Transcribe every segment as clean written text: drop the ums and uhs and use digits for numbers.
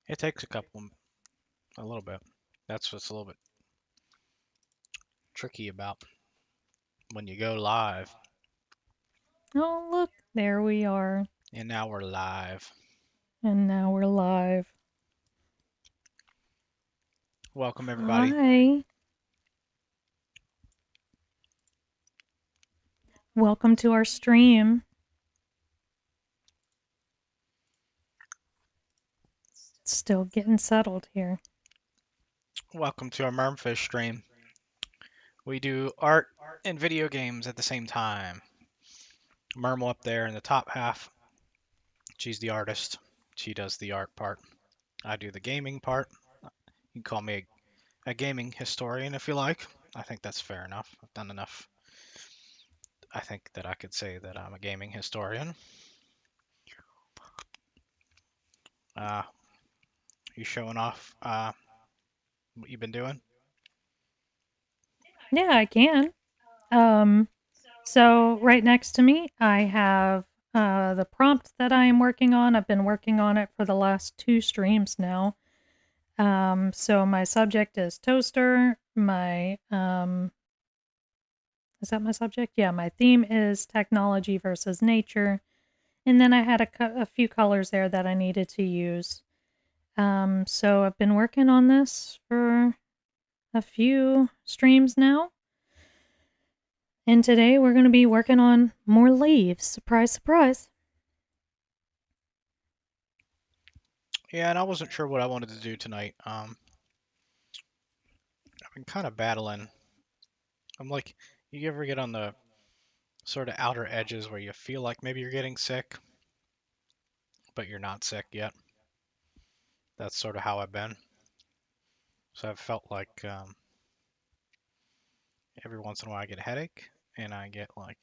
It takes a little bit. That's what's a little bit tricky about when you go live. Oh, look, there we are. And now we're live. And now we're live. Welcome, everybody. Hi. Welcome to our stream. Still getting settled here. Welcome to our MermFish stream. We do art and video games at the same time. Mermal up there in the top half. She's the artist. She does the art part. I do the gaming part. You can call me a gaming historian if you like. I think that's fair enough. I've done enough. I think that I could say that I'm a gaming historian. Uh, you showing off what you've been doing? Yeah, I can. Um, so right next to me, I have the prompt that I am working on. I've been working on it for the last 2 streams now. So my subject is toaster. My is that my subject? Yeah, my theme is technology versus nature. And then I had a few colors there that I needed to use. So I've been working on this for a few streams now. And today we're going to be working on more leaves. Surprise, surprise. Yeah, and I wasn't sure what I wanted to do tonight. I've been kind of battling. I'm like, you ever get on the sort of outer edges where you feel like maybe you're getting sick, but you're not sick yet? That's sort of how I've been. So I've felt like every once in a while I get a headache and I get like,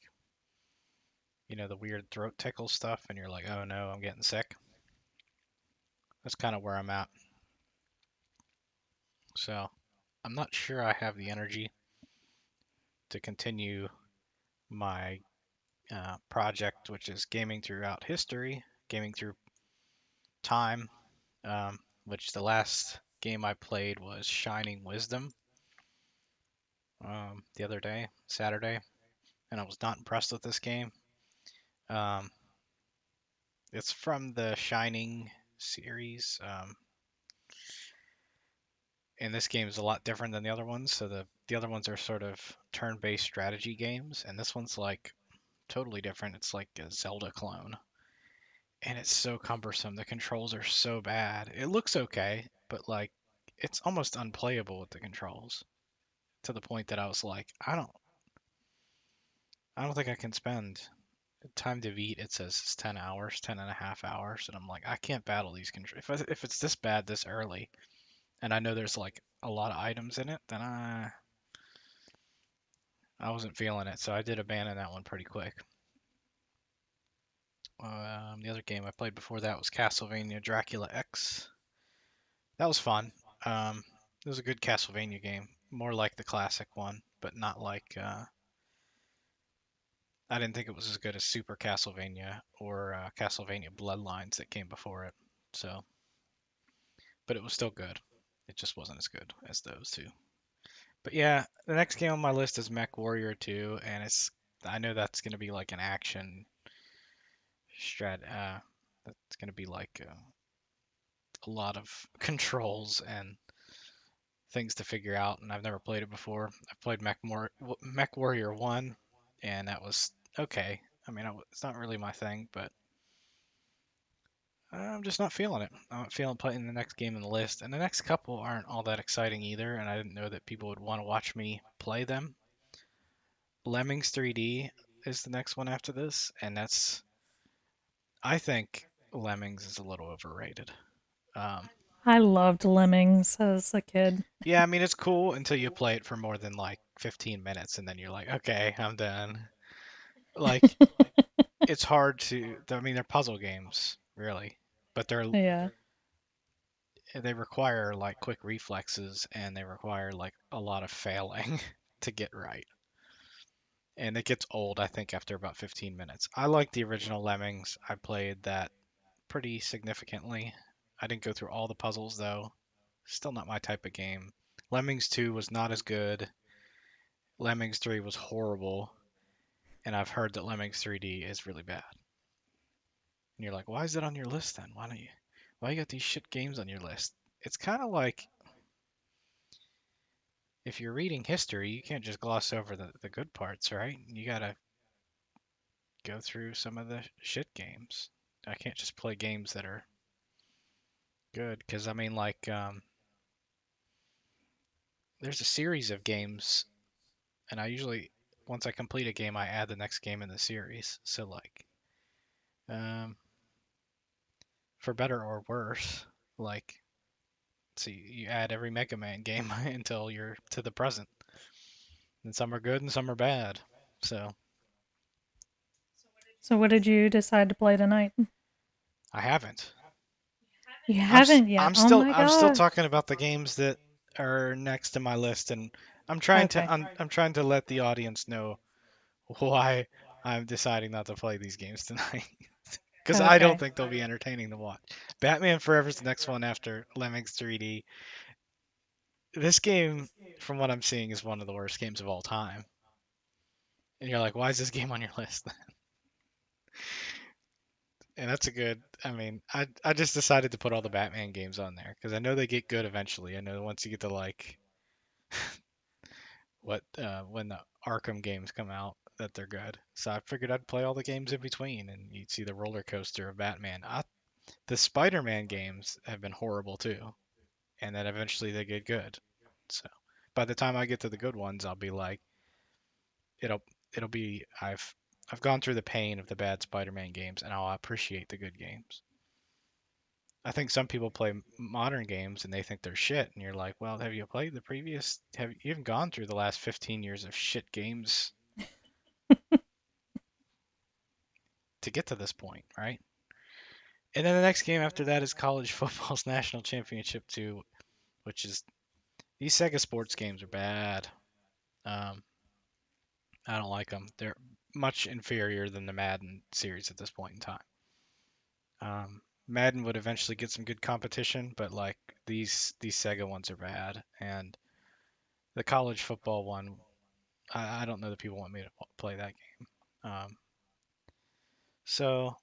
the weird throat tickle stuff, and you're like, oh no, I'm getting sick. That's kind of where I'm at. So I'm not sure I have the energy to continue my project, which is gaming throughout history, gaming through time, which the last game I played was Shining Wisdom the other day, Saturday, and I was not impressed with this game. Um, it's from the Shining series, and this game is a lot different than the other ones. So the other ones are sort of turn-based strategy games, and this one's like totally different. It's like a Zelda clone, and it's so cumbersome. The controls are so bad. It looks okay, but like it's almost unplayable with the controls to the point that I was like, I don't think I can spend time to beat. It says it's 10 hours, 10 and a half hours, and I'm like, I can't battle these controls. If it's this bad this early, and I know there's like a lot of items in it, then I wasn't feeling it, so I did abandon that one pretty quick. The other game I played before that was Castlevania Dracula X. That was fun. It was a good Castlevania game, more like the classic one, but not like I didn't think it was as good as Super Castlevania or Castlevania Bloodlines that came before it. So, but it was still good. It just wasn't as good as those two. But yeah, the next game on my list is Mech Warrior 2, and I know that's gonna be like an action strat. That's gonna be like a lot of controls and things to figure out, and I've never played it before. I've played Mech Warrior 1, and that was okay. I mean, it's not really my thing, but I'm just not feeling it. I'm not feeling playing the next game in the list, and the next couple aren't all that exciting either, and I didn't know that people would want to watch me play them. Lemmings 3D is the next one after this, and I think Lemmings is a little overrated. Um, I loved Lemmings as a kid. yeah, I mean, it's cool until you play it for more than like 15 minutes, and then you're like, okay, I'm done. Like, it's hard I mean, they're puzzle games, really, but Yeah. they require like quick reflexes and they require like a lot of failing to get right. And it gets old, I think, after about 15 minutes. I like the original Lemmings. I played that pretty significantly. I didn't go through all the puzzles though. Still not my type of game. Lemmings 2 was not as good. Lemmings 3 was horrible, and I've heard that Lemmings 3D is really bad. And you're like, why is it on your list then? Why you got these shit games on your list? It's kind of like if you're reading history, you can't just gloss over the good parts, right? You gotta go through some of the shit games. I can't just play games that are good because I mean, like, there's a series of games, and I usually once I complete a game, I add the next game in the series. So like, um, for better or worse, like, so you add every Mega Man game until you're to the present, and some are good and some are bad. So So what did you decide to play tonight? I haven't. You haven't yet. Oh my I'm still gosh. talking about the games that are next to my list, and Okay. I'm trying to let the audience know why I'm deciding not to play these games tonight. Because I don't Okay. think they'll be entertaining to watch. Batman Forever's the next one after Lemmings 3D. This game, from what I'm seeing, is one of the worst games of all time. And you're like, why is this game on your list? And that's a good. I mean, I just decided to put all the Batman games on there because I know they get good eventually. I know once you get to like what when the Arkham games come out that they're good. So I figured I'd play all the games in between, and you'd see the roller coaster of Batman. The Spider-Man games have been horrible too, and then eventually they get good. So by the time I get to the good ones, I'll be like, it'll it'll be I've gone through the pain of the bad Spider-Man games, and I'll appreciate the good games. I think some people play modern games and they think they're shit, and you're like, well, have you played the previous? Have you even gone through the last 15 years of shit games to get to this point, right? And then the next game after that is college football's national championship 2, which is these Sega sports games are bad. Um, I don't like them. They're much inferior than the Madden series at this point in time. Madden would eventually get some good competition, but like these Sega ones are bad, and the college football one, I don't know that people want me to play that game. So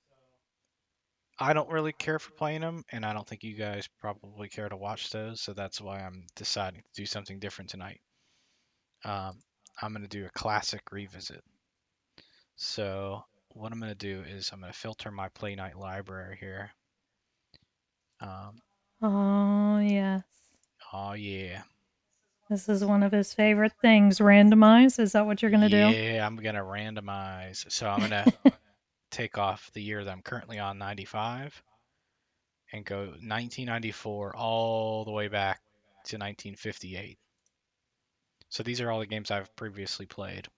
I don't really care for playing them, and I don't think you guys probably care to watch those. So that's why I'm deciding to do something different tonight. Um, I'm gonna do a classic revisit. So what I'm gonna do is I'm gonna filter my Play Night library here. Um, Oh, yes. oh yeah, This is one of his favorite things. Randomize. Is that what you're going to do? yeah. I'm gonna randomize. So I'm gonna take off the year that I'm currently on, 95, and go 1994 all the way back to 1958. So these are all the games I've previously played,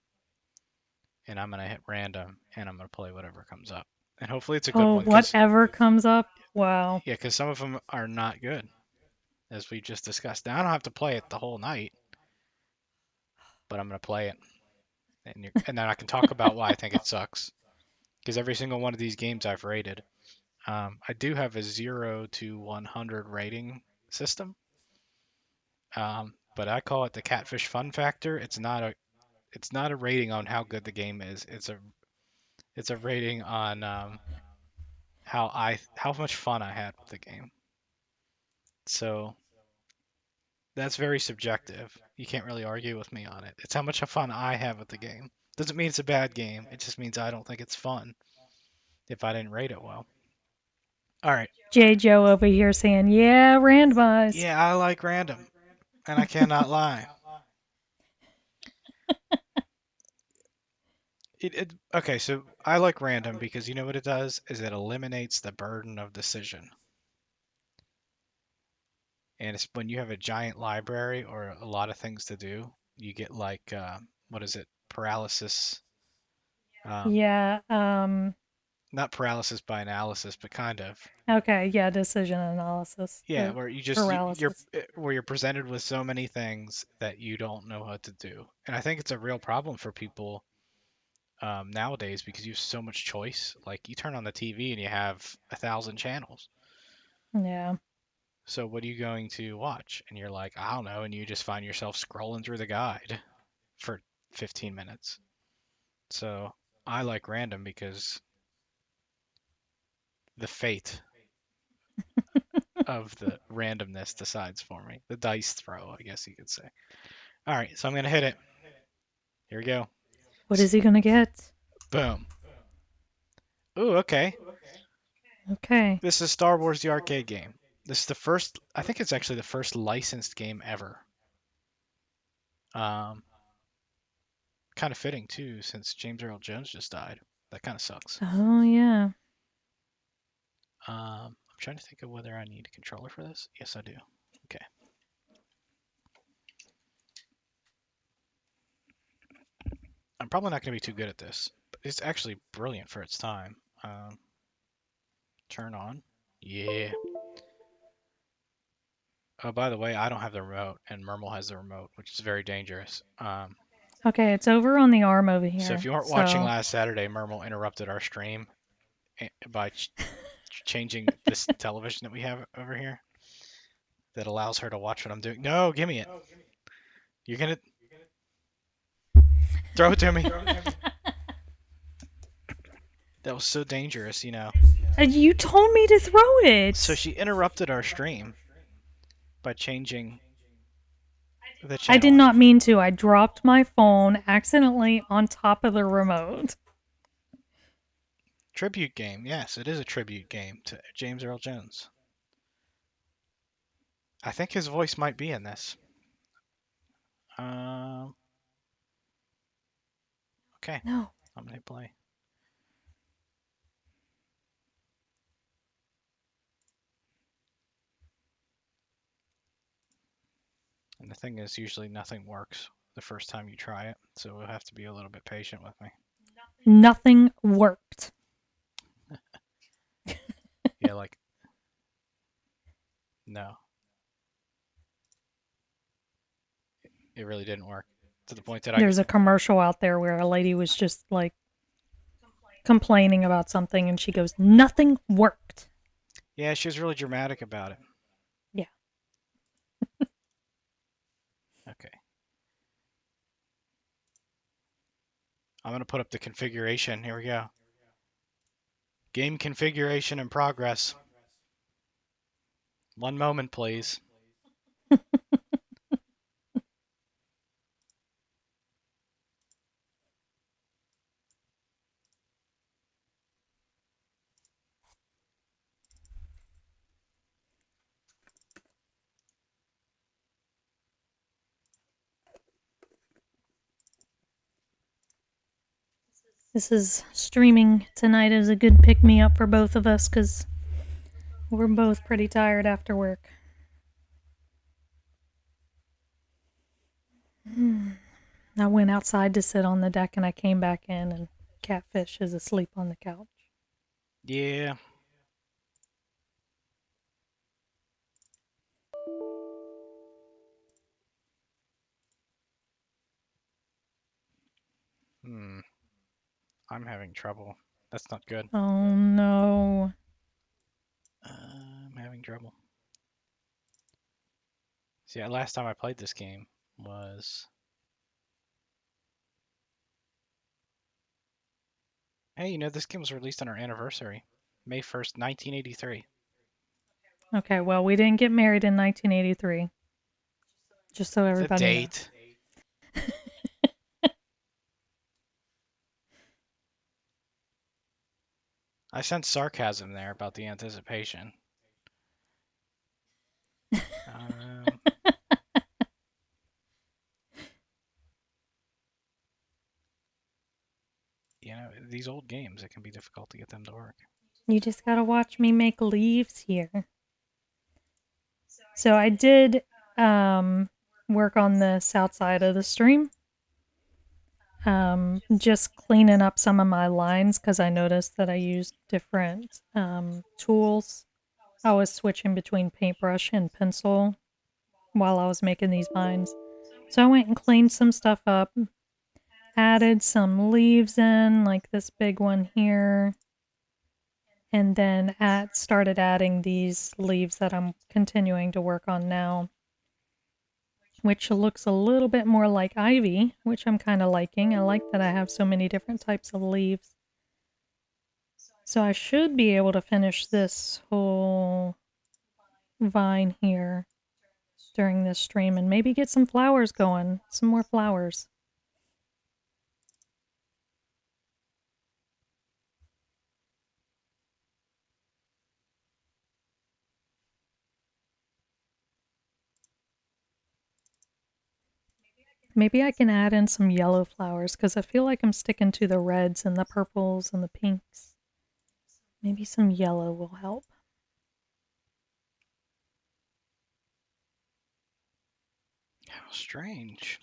and I'm gonna hit random, and I'm gonna play whatever comes up, and hopefully it's a good Oh, one, cause whatever comes up. Wow. yeah, cause some of them are not good, as we just discussed. Now I don't have to play it the whole night, but I'm gonna play it, and then I can talk about why I think it sucks, because every single one of these games I've rated. I do have a 0 to 100 rating system, but I call it the Catfish Fun Factor. It's not a rating on how good the game is. It's a rating on how much fun I had with the game. So that's very subjective. You can't really argue with me on it. It's how much fun I have with the game. Doesn't mean it's a bad game. It just means I don't think it's fun if I didn't rate it well. All right. J. Joe over here saying, yeah, randomized. Yeah, I like random, and I cannot lie. Okay, so I like random because you know what it does is it eliminates the burden of decision. And it's when you have a giant library or a lot of things to do, you get like what is it? Paralysis. Um, Yeah. Not paralysis by analysis, but kind of. Okay. Yeah. Decision analysis. Yeah, where Paralysis. where you're presented with so many things that you don't know what to do. And I think it's a real problem for people nowadays because you have so much choice. Like you turn on the TV and you have 1,000 channels. Yeah. So what are you going to watch? And you're like, I don't know, and you just find yourself scrolling through the guide for 15 minutes. So I like random because the fate of the randomness decides for me. The dice throw, I guess you could say. All right, so I'm gonna hit it. Here we go. What is he gonna get? Boom. Ooh, okay. Okay. This is Star Wars the arcade game. This is the first, I think it's actually the first licensed game ever. Um, Kind of fitting too, since James Earl Jones just died. That kind of sucks. Oh yeah. I'm trying to think of whether I need a controller for this. Yes, I do. Okay. I'm probably not going to be too good at this, but it's actually brilliant for its time. Turn on. Yeah. Oh, by the way, I don't have the remote, and Mermal has the remote, which is very dangerous. Okay, it's over on the arm over So if here. you weren't watching So last Saturday, Mermal interrupted our stream by changing this television that we have over here that allows her to watch what I'm doing. No, give me it. You're gonna throw it to me. That was so dangerous, you know. You told me to throw So it. she interrupted our stream by changing the I did channel. not mean to. I dropped my phone accidentally on top of the remote. Tribute game. Yes, it is a tribute game to James Earl Jones. I think his voice might be in this. Um, okay, No. I'm gonna play. And the thing is, usually nothing works the first time you try it, so you'll have to be a little bit patient with me. Nothing worked. Yeah, like, no, it really didn't work to the point that I could. There's a commercial out there where a lady was just like complaining about something and she goes, "Nothing worked." Yeah, she was really dramatic about it. Yeah. Okay. I'm gonna put up the configuration. Here we go. Game configuration in progress. One moment, please. This is streaming tonight is a good pick me up for both of us because we're both pretty tired after work. I went outside to sit on the deck and I came back in and Catfish is asleep on the couch. Yeah. Hmm. I'm having trouble. That's not good. Oh no. I'm having trouble. See, last time I played this game was. Hey, you know, this game was released on our anniversary, May 1st, 1983. Okay, well, we didn't get married in 1983. Just so The everybody knows. date. I sense sarcasm there about the anticipation. Um, you know, these old games, it can be difficult to get them to work. You just gotta watch me make leaves here. So I did work on this outside of the stream. Just cleaning up some of my lines because I noticed that I used different tools. I was switching between paintbrush and pencil while I was making these vines. So I went and cleaned some stuff up, added some leaves in, like this big one here, and then started adding these leaves that I'm continuing to work on now, which looks a little bit more like ivy, which I'm kind of liking. I like that I have so many different types of leaves. So I should be able to finish this whole vine here during this stream and maybe get some flowers going, some more flowers. Maybe I can add in some yellow flowers because I feel like I'm sticking to the reds and the purples and the pinks. Maybe some yellow will help. How strange.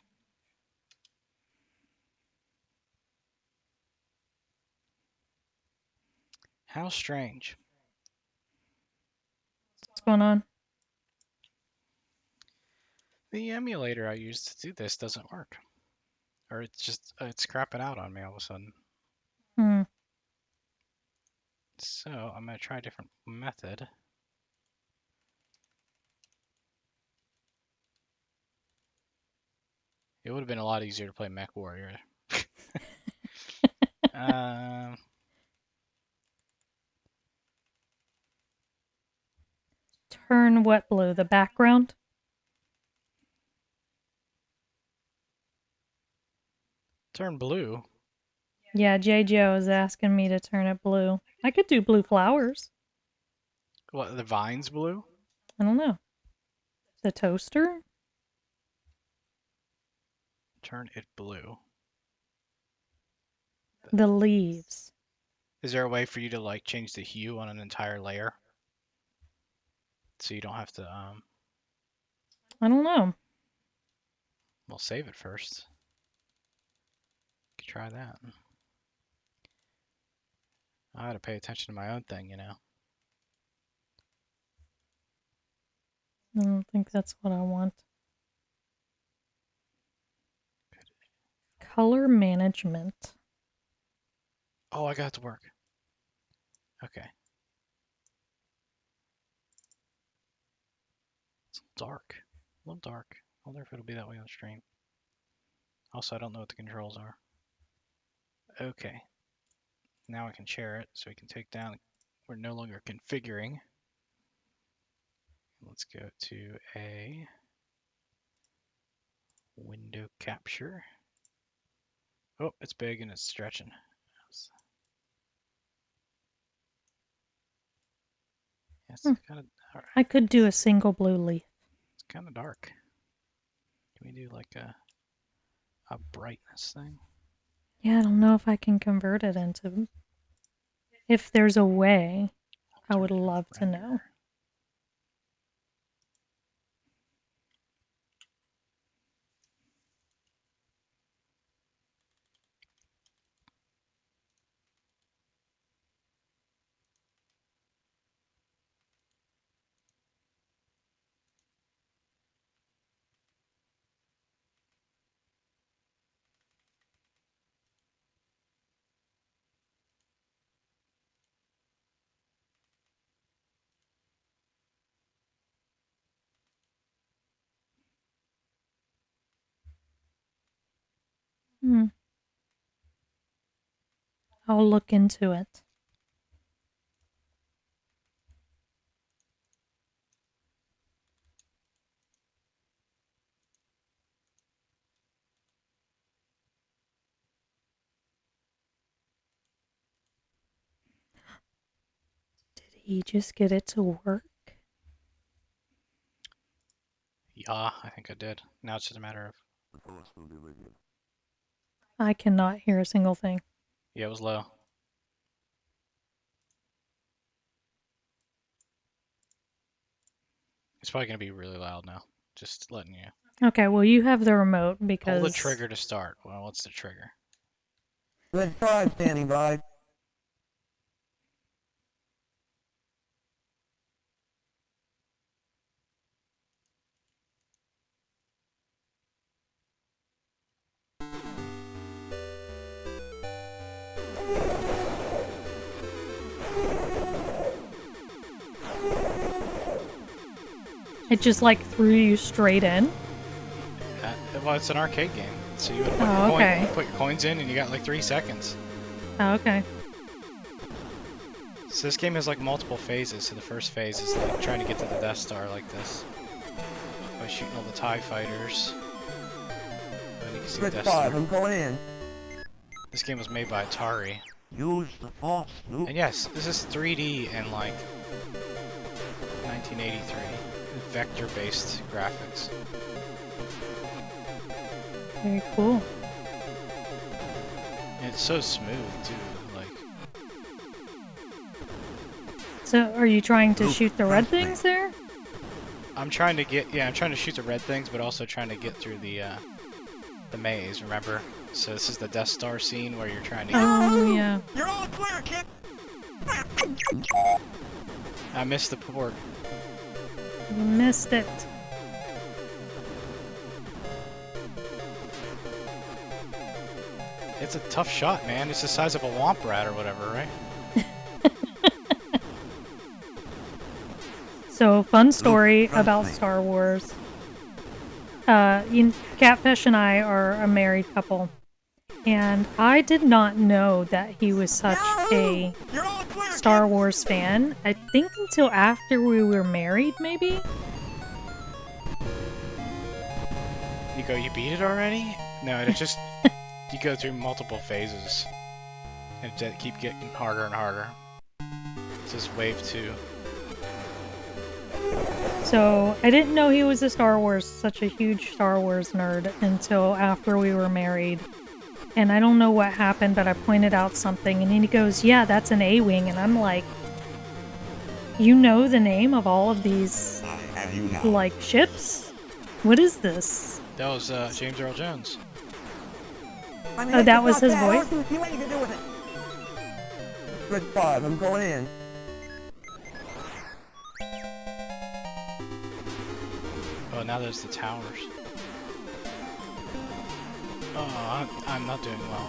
How strange. What's going on? The emulator I used to do this doesn't work. Or it's crapping out on me all of a sudden. Hmm. So I'm going to try a different method. It would have been a lot easier to play Mech Warrior. um, Turn what blue? The background? turn blue. Yeah, JJ is asking me to turn it blue. I could do blue flowers. What, the vine's blue? I don't know. The toaster? Turn it blue. The leaves. Is there a way for you to like change the hue on an entire layer? So you don't have to, I don't know. well, save it first. Could try that. I gotta pay attention to my own thing, you know. I don't think that's what I want. Color management. Oh, I got it to work. Okay. It's dark. A little dark. I wonder if it'll be that way on stream. Also, I don't know what the controls are. Okay. Now I can share it so we can take down. We're no longer configuring. Let's go to a window capture. Oh, it's big and it's stretching. It's kind of I could do a single blue leaf. it's kind of dark. Can we do like a brightness thing? Yeah, I don't know if I can convert it into. If there's a way, I would Alternative love to render. know. Hmm. I'll look into it. Did he just get it to work? Yeah, I think I did. Now it's just a matter of. I cannot hear a single thing. Yeah, it was low. It's probably gonna be really loud now. Just letting you. Okay, well, you have the remote because. Pull the trigger to start. Well, what's the trigger? Red 5 standing by. It just like threw you straight in. Well, it's an arcade game, so you would put, Oh, okay. put your coins in, and you got like 3 seconds. Oh, okay. So this game has like multiple phases. So the first phase is like trying to get to the Death Star like this by shooting all the TIE fighters. And you can see the Press Death 5, Star. I'm going in. This game was made by Atari. Use the force, Luke. And yes, this is 3D and like 1983. Vector-based graphics. Very cool. And it's so smooth too. Like, So, are you trying to Luke, shoot the red trust me. things there? I'm trying to shoot the red things, but also trying to get through the maze. Remember? So this is the Death Star scene where you're trying to get. Oh, yeah. You're all clear, kid. I missed the port. You missed it. It's a tough shot, man. It's the size of a womp rat or whatever, right? So, fun story trust about me. Star Wars. Catfish and I are a married couple, and I did not know that he was such a You're all clear, Star Wars fan. I think until after we were married, maybe. You go, you beat it already? No, it just you go through multiple phases, and it keep getting harder and harder. This is wave 2. So I didn't know he was such a huge Star Wars nerd until after we were married. And I don't know what happened, but I pointed out something, and he goes, "Yeah, that's an A-wing," and I'm like, "You know the name of all of these I have you now. like ships? What is this?" That was James Earl Jones. I mean, Oh, that it's was not his bad. voice? What do you want to do with it? Press 5, I'm going in. Oh, now there's the towers. Oh, I'm not doing well.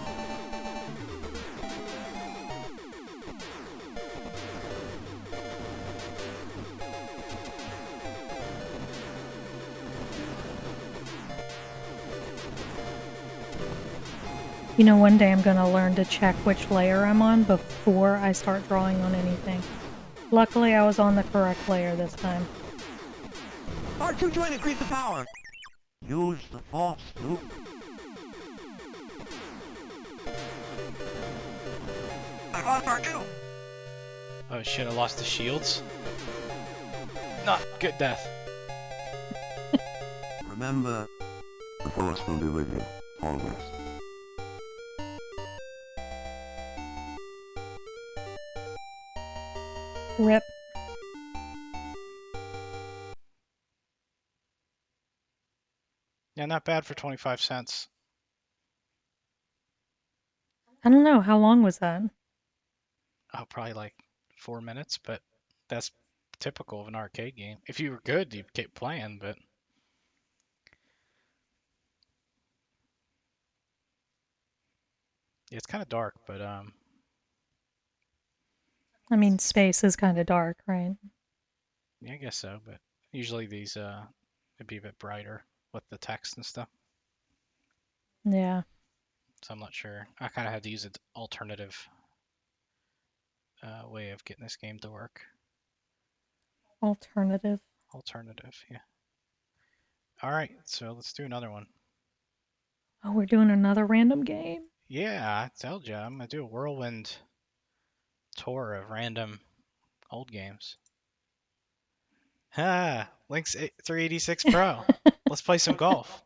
You know, one day I'm gonna learn to check which layer I'm on before I start drawing on anything. Luckily, I was on the correct layer this time. R2 trying to increase the power. Use the force, Luke. I lost R2. Oh shit, I lost the shields. Not good death. Remember, the force will be with you, always. Rip. Yeah, not bad for 25 cents. I don't know, how long was that? Oh, probably like 4 minutes, but that's typical of an arcade game. If you were good, you'd keep playing, but it's kind of dark, but I mean, space is kind of dark, right? yeah, I guess so, but usually these it'd be a bit brighter with the text and stuff. Yeah. So I'm not sure. I kind of had to use an alternative way of getting this game to work. Alternative. Alternative, yeah. All right, so let's do another one. Oh, we're doing another random game? Yeah, I told you I'm gonna do a whirlwind tour of random old games. Ha! Link's 386 Pro. Let's play some golf.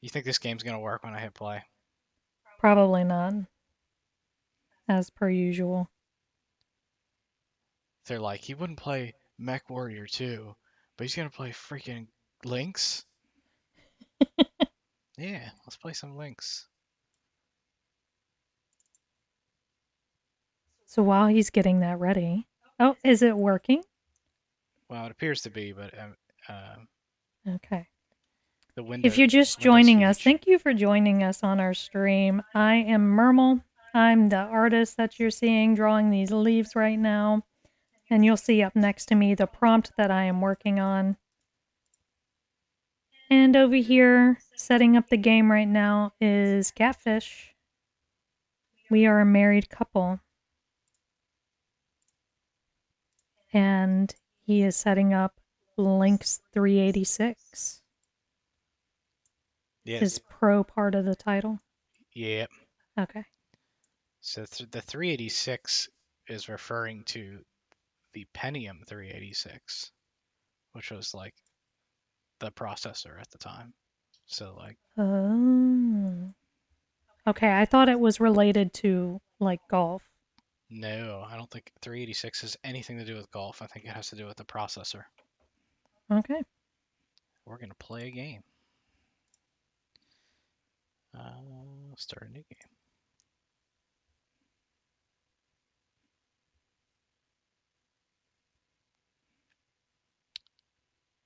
You think this game's gonna work when I hit play? Probably not. As per usual. They're like, he wouldn't play Mech Warrior 2, but he's gonna play freaking Lynx. Yeah, let's play some Lynx. So while he's getting that ready. Oh, is it working? Well, it appears to be, but Okay. the window. If you're just window's joining us, huge. thank you for joining us on our stream. I am Mermal. I'm the artist that you're seeing drawing these leaves right now. And you'll see up next to me the prompt that I am working on. And over here, setting up the game right now is Catfish. We are a married couple. And he is setting up Link's 386. Yes. Is Pro part of the title? Yeah. Okay. So the 386 is referring to the Pentium 386, which was like the processor at the time. So like, Oh. Okay, I thought it was related to like golf. no, I don't think 386 has anything to do with golf. I think it has to do with the processor. Okay. We're gonna play a game. Start a new game.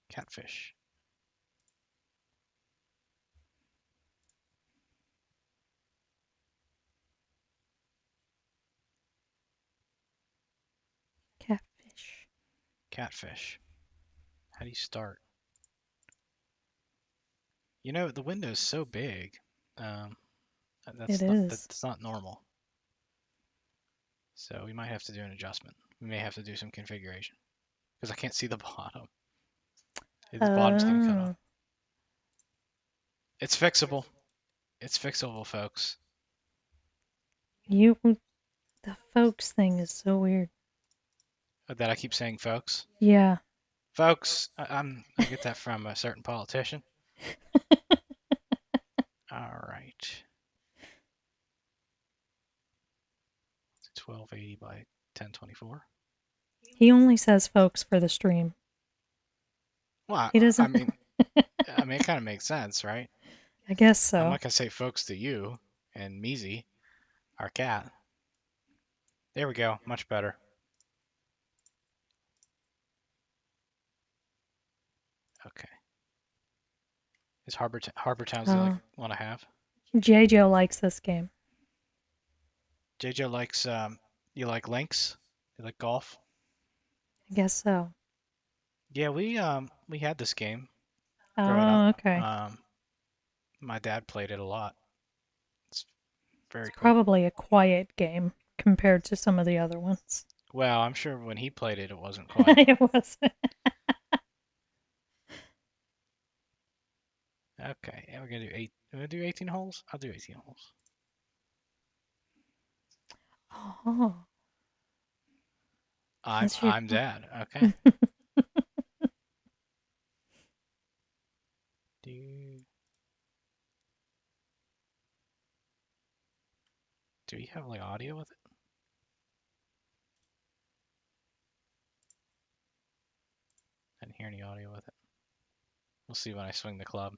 Catfish. Catfish. Catfish. How do you start? You know, the window's so big. Um, It is. that's not normal. So we might have to do an adjustment. We may have to do some configuration because I can't see the bottom. The bottom's getting cut off. Oh. It's fixable. It's fixable, folks. The folks thing is so weird. That I keep saying, folks. Yeah. Folks, I get that from a certain politician. All right. 1280 by 1024. He only says folks for the stream. Well, He I doesn't. mean, it kind of makes sense, right? I guess so. I'm not gonna say folks to you and Measy, our cat. There we go. Much better. Okay. Is Harbor Towns the like one I have? JJ likes this game. JJ likes you like links? You like golf? I guess so. Yeah, we had this game growing up. Oh, okay. My dad played it a lot. It's very It's cool. probably a quiet game compared to some of the other ones. Well, I'm sure when he played it, it wasn't quiet. It was. Okay, and we're gonna do eight. We're gonna do 18 holes. I'll do 18 holes. Oh. I'm dad. Okay. Do you have like audio with it? I didn't hear any audio with it. We'll see when I swing the club.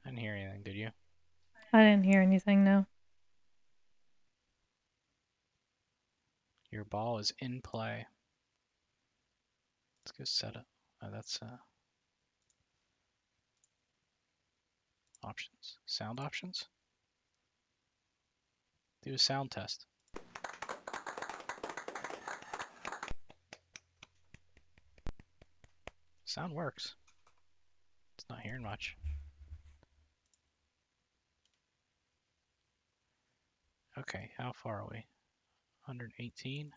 I didn't hear anything, did you? I didn't hear anything, no. Your ball is in play. Let's go set it. Oh, that's options. Sound options? Do a sound test. Sound works. It's not hearing much. Okay, how far are we? 118?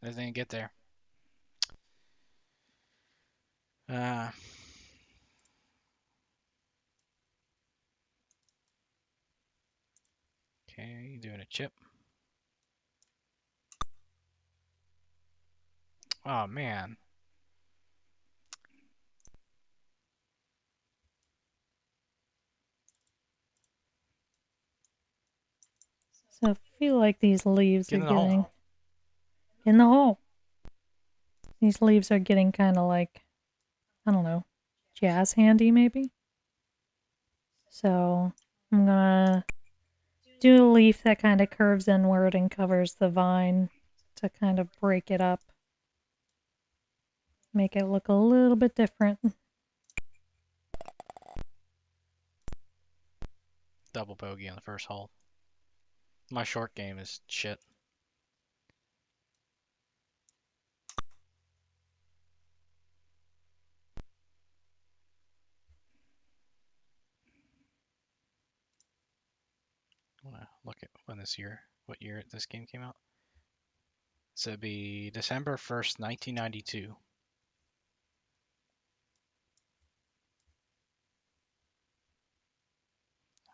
I didn't get there. Okay, doing a chip. Oh man. So I feel like these leaves Get are in the hole. getting in the hole. These leaves are getting kind of like, I don't know, jazz handy maybe. So I'm gonna do a leaf that kind of curves inward and covers the vine to kind of break it up, make it look a little bit different. Double bogey on the first hole. My short game is shit. Look at what year this game came out. So it'd be December 1st, 1992.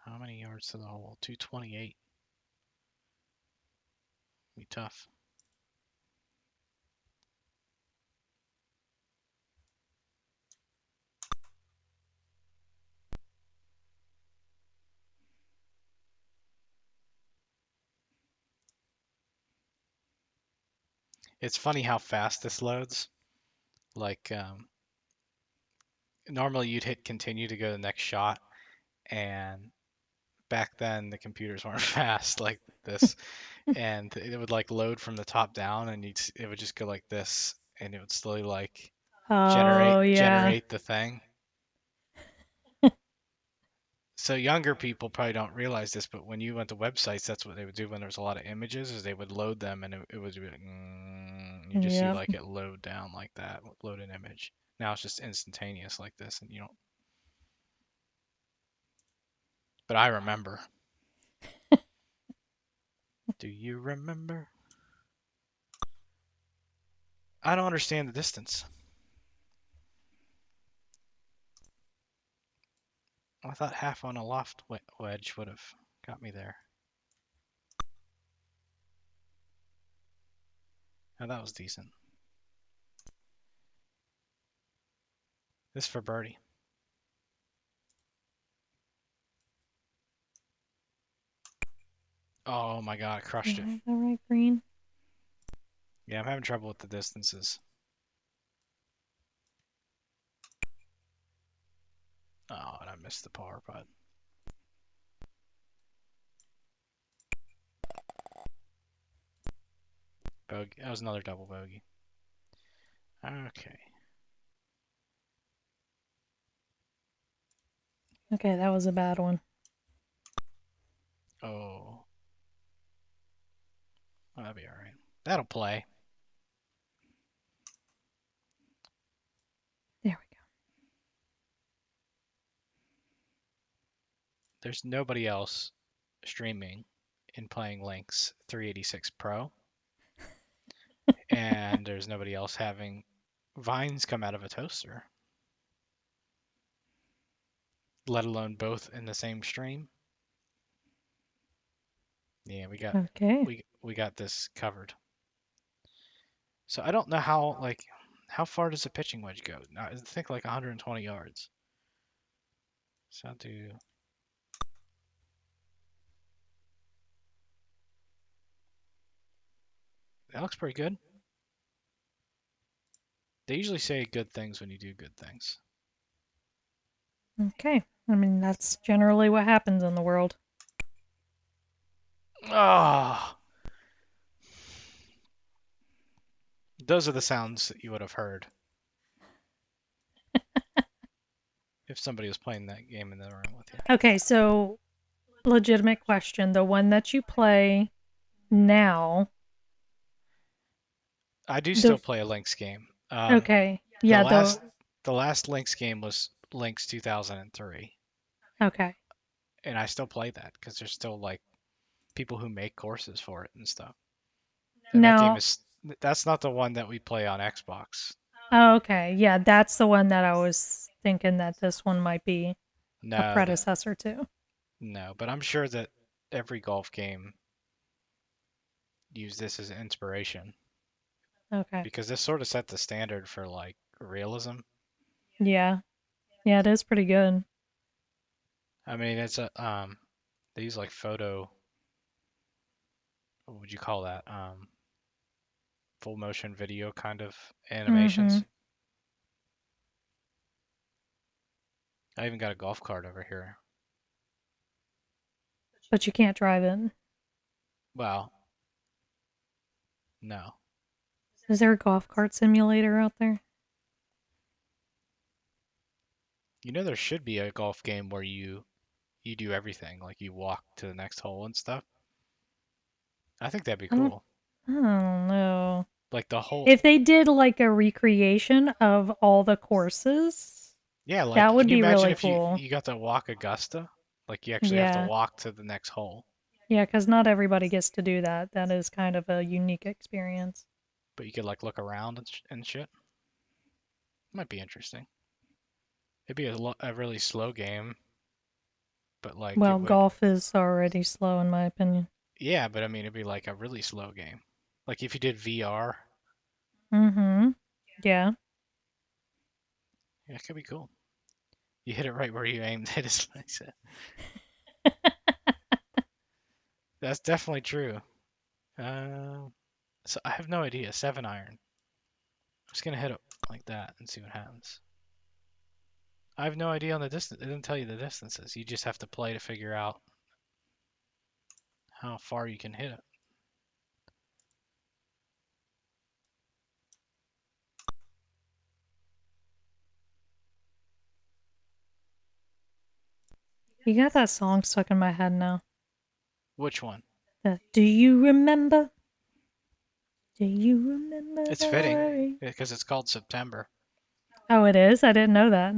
How many yards to the hole? 228. Be tough. It's funny how fast this loads. Like, normally you'd hit continue to go to the next shot, and back then the computers weren't fast like this, and it would like load from the top down, and it would just go like this, and it would slowly like Oh, yeah. generate the thing. So younger people probably don't realize this, but when you went to websites, that's what they would do when there was a lot of images, is they would load them, and it would be like, you just see Yep. like it load down like that, load an image. Now it's just instantaneous like this, and you don't. But I remember. Do you remember? I don't understand the distance. I thought half on a loft wedge would have got me there. Oh, that was decent. This for birdie. Oh my god, I crushed Do it. I have the right green? Yeah, I'm having trouble with the distances. Oh, and I missed the par putt. Bogey. That was another double bogey. Okay. Okay, that was a bad one. Oh. Well, that'll be alright. That'll play. There we go. There's nobody else streaming and playing Link's 386 Pro. And there's nobody else having vines come out of a toaster, let alone both in the same stream. Yeah, Okay. we got this covered. So I don't know how far does a pitching wedge go? I think like 120 yards. So I'll do. That looks pretty good. They usually say good things when you do good things. Okay. I mean, that's generally what happens in the world. Ah, those are the sounds that you would have heard if somebody was playing that game in the room with you. Okay, so legitimate question. The one that you play now, I do the still play a Lynx game. okay. The Yeah, the last Lynx game was Lynx 2003, okay. and I still play that because there's still like people who make courses for it and stuff. And Now, that's not the one that we play on Xbox. oh, okay. Yeah, that's the one that I was thinking that this one might be a No, predecessor to. no, but I'm sure that every golf game used this as inspiration Okay. because this sort of set the standard for like realism. Yeah. Yeah, it is pretty good. I mean, it's a they use like what would you call that? Full motion video kind of Mm-hmm. animations. I even got a golf cart over here. But you can't drive it. Well, no. Is there a golf cart simulator out there? You know there should be a golf game where you do everything, like you walk to the next hole and stuff. I think that'd be I don't, cool. I don't know. Like the whole If they did like a recreation of all the courses, yeah, like that would can you be imagine really if you cool. you got to walk Augusta? Like you actually have to Yeah. walk to the next hole, Yeah, because not everybody gets to do that. That is kind of a unique experience. but you could like look around and shit. Might be interesting. It'd be a really slow game, but like it Well, would golf is already slow in my opinion. yeah, but I mean it'd be like a really slow game. Like if you did VR, Mm-hmm. Yeah. yeah, it could be cool. You hit it right where you aimed it, as I said. That's definitely true. So I have no idea. 7-iron. I'm just gonna hit it like that and see what happens. I have no idea on the distance. It didn't tell you the distances. You just have to play to figure out how far you can hit it. You got that song stuck in my head now. Which one? The Do you remember? Do you remember It's the fitting worry? because it's called September. Oh, it is? I didn't know that.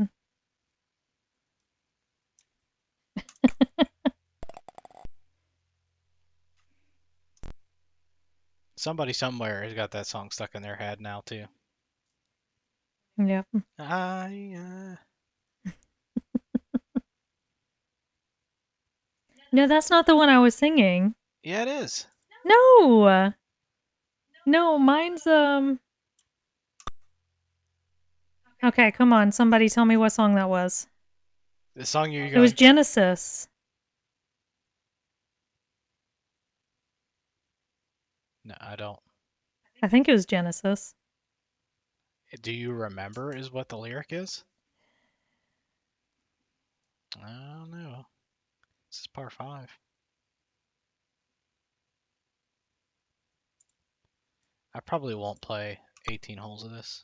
Somebody somewhere has got that song stuck in their head now too. Yep. I No, that's not the one I was singing. yeah, it is. No. No, mine's Okay, come on. Somebody tell me what song that was. The song you're It was going. Genesis. No, I don't. I think it was Genesis. Do you remember? Is what the lyric is? I don't know. This is par 5. I probably won't play 18 holes of this.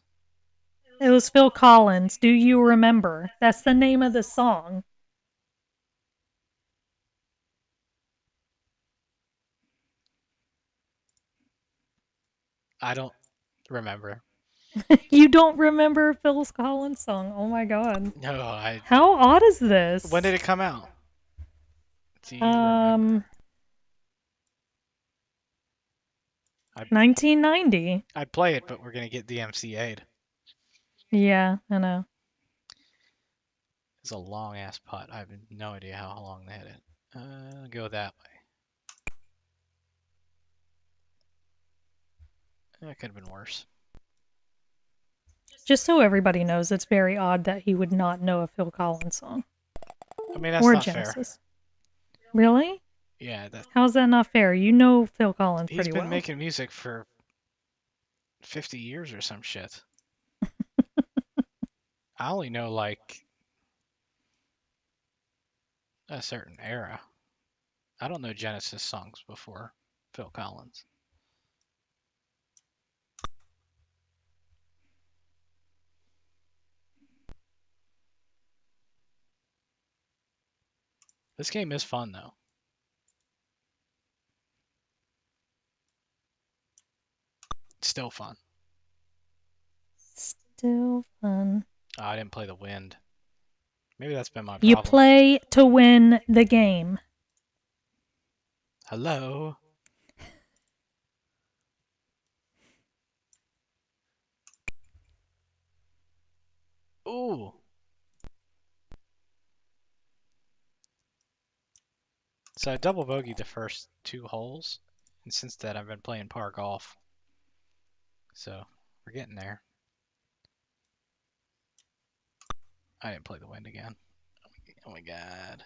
It was Phil Collins. Do you remember? That's the name of the song. I don't remember. You don't remember Phil Collins' song? Oh my god. No, I. How odd is When did this? it come out? Do you remember? Um, I 1990. I'd play it, but we're gonna get DMCA'd. Yeah, I know. It's a long ass putt. I have no idea how long they hit it. Go that way. That could have been worse. Just so everybody knows, it's very odd that he would not know a Phil Collins song. I mean, that's Or not fair. Genesis. Really? Yeah, that How's that not fair? You know Phil Collins he's pretty been well. making music for 50 years or some shit. I only know like a certain era. I don't know Genesis songs before Phil Collins. This game is fun though. It's still fun. Still fun. Oh, I didn't play the wind. Maybe that's been my You problem. play to win the game. Hello. Ooh. So I double bogeyed the first 2 holes, and since then I've been playing par golf. So we're getting there. I didn't play the wind again. Oh my god.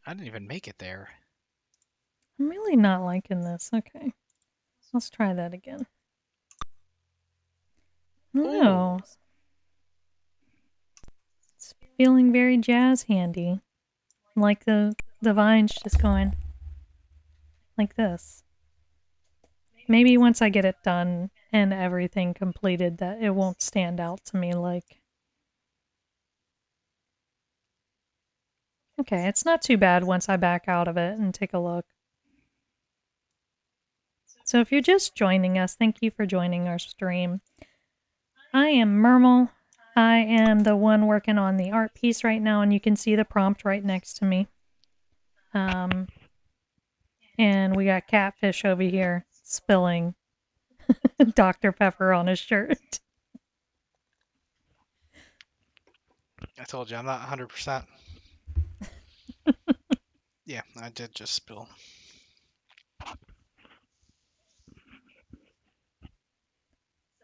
I didn't even make it there. I'm really not liking this. Okay. Let's try that again. No. It's feeling very jazz handy. Like the vines just going like this. Maybe once I get it done and everything completed, that it won't stand out to me like. Okay, it's not too bad once I back out of it and take a look. So if you're just joining us, thank you for joining our stream. I am Mermal. I am the one working on the art piece right now, and you can see the prompt right next to me. And we got Catfish over here spilling Dr. Pepper on his shirt. I told you I'm not 100%. Yeah, I did just spill.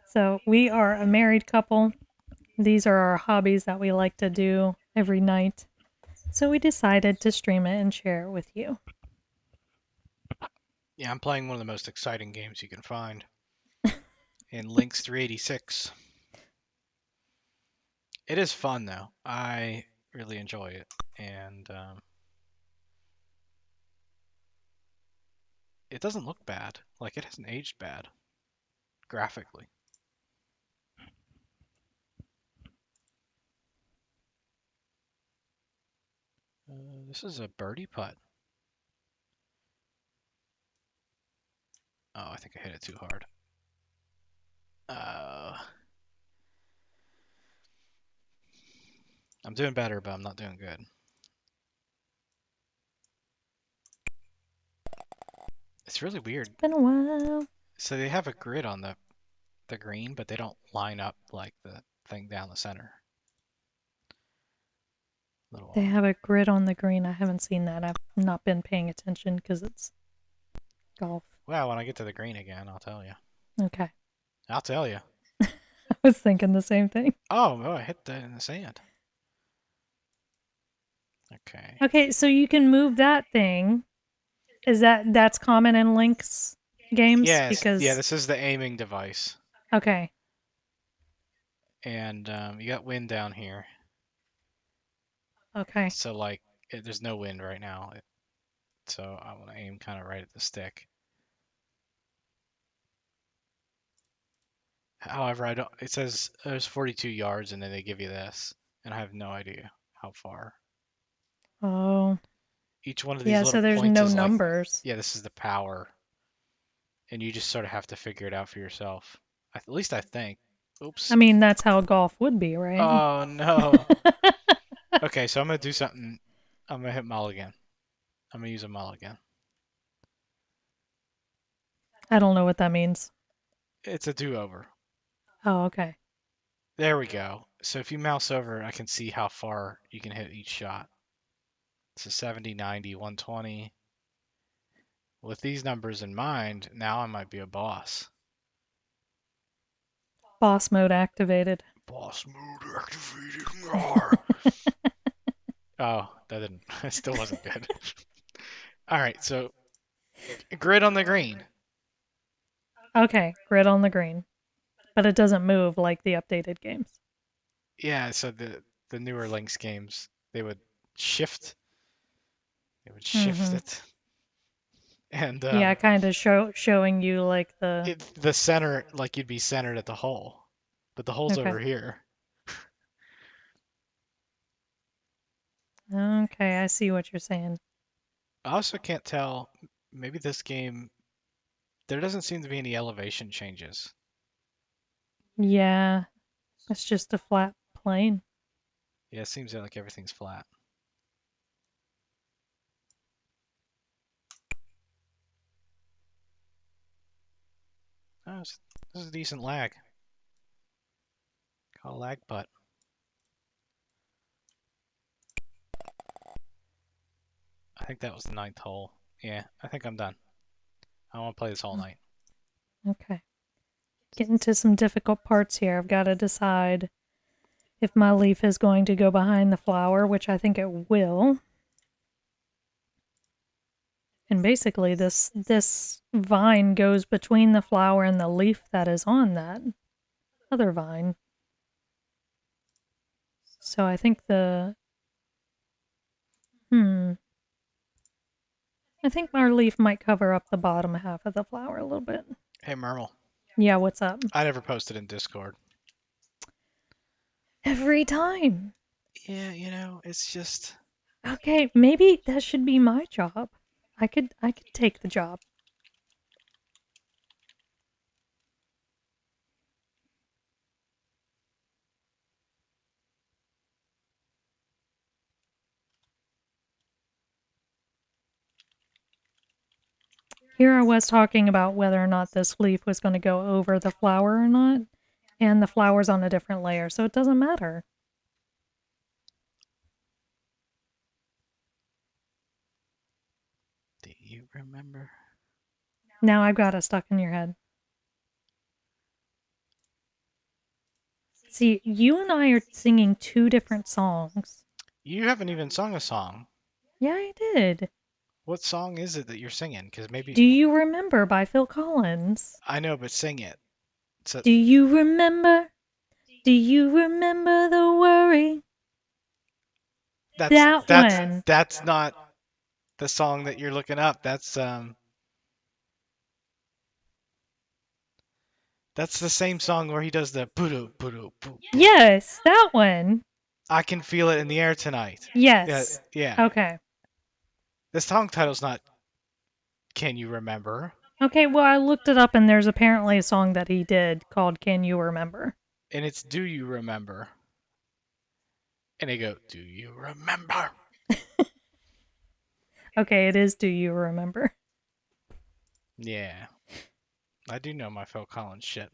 So we are a married couple. These are our hobbies that we like to do every night. So we decided to stream it and share it with you. Yeah, I'm playing one of the most exciting games you can find in Lynx 386. It is fun though. I really enjoy it, and it doesn't look bad. Like it hasn't aged bad graphically. This is a birdie putt. Oh, I think I hit it too hard. I'm doing better, but I'm not doing good. It's really weird. Been a while. So they have a grid on the green, but they don't line up like the thing down the center. They have a grid on the green. I haven't seen that. I've not been paying attention because it's golf. Well, when I get to the green again, I'll tell you. Okay. I'll tell you. I was thinking the same thing. Oh, I hit that in the sand. Okay. Okay, so you can move that thing. That's common in Lynx games? Yes. Because Yeah, this is the aiming device. okay. And you got wind down here. Okay. So like, there's no wind right now. So I want to aim kind of right at the stick. However, I don't. It says there's 42 yards, and then they give you this, and I have no idea how far. Oh. Each one of these Yeah, little so there's points no is like, numbers. yeah, this is the power, and you just sort of have to figure it out for yourself. At least I think. Oops. I mean, that's how golf would be, right? Oh no. Okay, so I'm gonna do something. I'm gonna hit mulligan. I'm gonna use a mulligan. I don't know what that means. It's a do-over. Oh, okay. There we go. So if you mouse over, I can see how far you can hit each shot. So 70, 90, 120. With these numbers in mind, now I might be a boss. Boss mode activated. Boss mode activated. Oh, that didn't. It still wasn't good. All right, so grid on the green. Okay, grid on the green. But it doesn't move like the updated games. Yeah, so the newer Lynx games, they would shift. They would shift it. And yeah, kind of showing you like the center, like you'd be centered at the hole, but the hole's over here. Okay, I see what you're saying. I also can't tell. Maybe this game, there doesn't seem to be any elevation changes. Yeah, it's just a flat plane. Yeah, it seems like everything's flat. Oh, this is a decent lag. Call lag putt. I think that was the 9th hole. Yeah, I think I'm done. I want to play this all night. Okay. Getting to some difficult parts here. I've got to decide if my leaf is going to go behind the flower, which I think it will. And basically this vine goes between the flower and the leaf that is on that other vine. So I think I think our leaf might cover up the bottom half of the flower a little bit. Hey, Mermal. Yeah, what's up? I never posted in Discord. Every time. Yeah, it's just... Okay, maybe that should be my job. I could take the job. Here I was talking about whether or not this leaf was going to go over the flower or not, and the flower's on a different layer, so it doesn't matter. Do you remember? Now I've got it stuck in your head. See, you and I are singing two different songs. You haven't even sung a song. Yeah, I did. What song is it that you're singing? Because maybe... Do You Remember by Phil Collins? I know, but sing it. So... Do you remember? Do you remember the worry? That one. That's not the song that you're looking up. That's the same song where he does the boo boo boo. Yes, that one. I Can Feel It in the Air Tonight. Yes. Yeah. Okay. The song title's not Can You Remember? Okay, well, I looked it up and there's apparently a song that he did called Can You Remember? And it's Do You Remember? And they go, Do you remember? Okay, it is Do You Remember? Yeah. I do know my Phil Collins shit.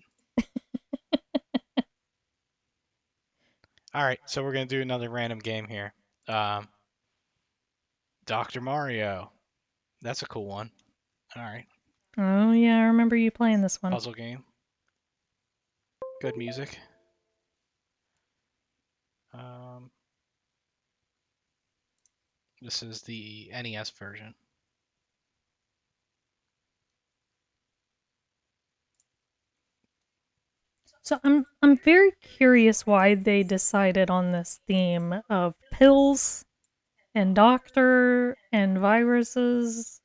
Alright, so we're going to do another random game here. Dr. Mario. That's a cool one. Alright. Oh, yeah, I remember you playing this one. Puzzle game. Good music. This is the NES version. So I'm very curious why they decided on this theme of pills and doctor and viruses.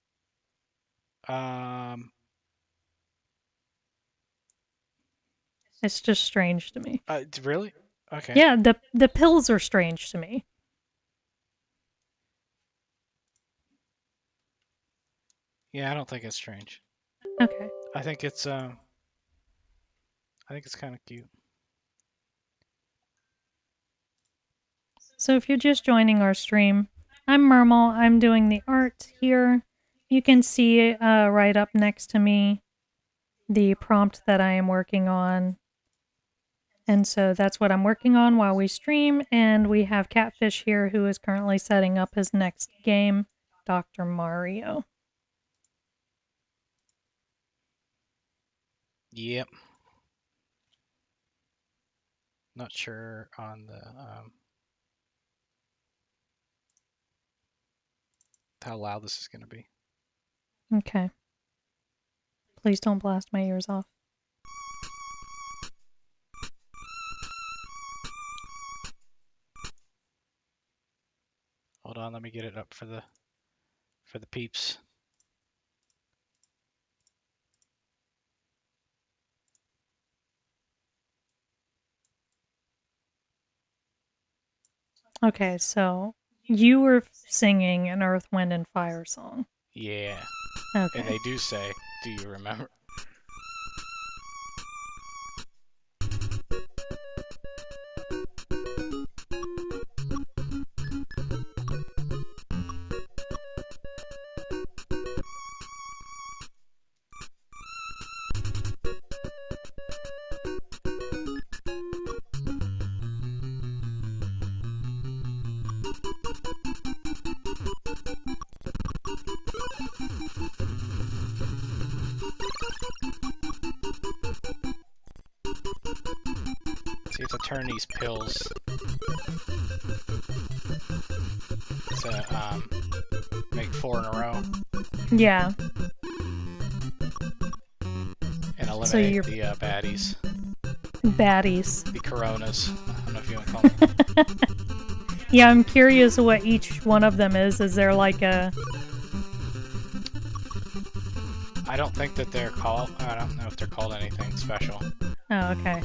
It's just strange to me. Really? Okay. Yeah, the pills are strange to me. Yeah, I don't think it's strange. Okay. I think it's kind of cute. So if you're just joining our stream, I'm Mermal. I'm doing the art here. You can see right up next to me the prompt that I am working on. And so that's what I'm working on while we stream. And we have Catfish here who is currently setting up his next game, Dr. Mario. Yep. Not sure on the how loud this is going to be. Okay. Please don't blast my ears off. Hold on, let me get it up for the peeps. Okay, so you were singing an Earth, Wind, and Fire song. Yeah. Okay. And they do say, do you remember? So you have to turn these pills to make 4 in a row. Yeah. And eliminate So you're... the baddies. Baddies. The coronas. I don't know if you want to call them. Yeah, I'm curious what each one of them is. Is there like a... I don't think that they're called. I don't know if they're called anything special. Oh, okay.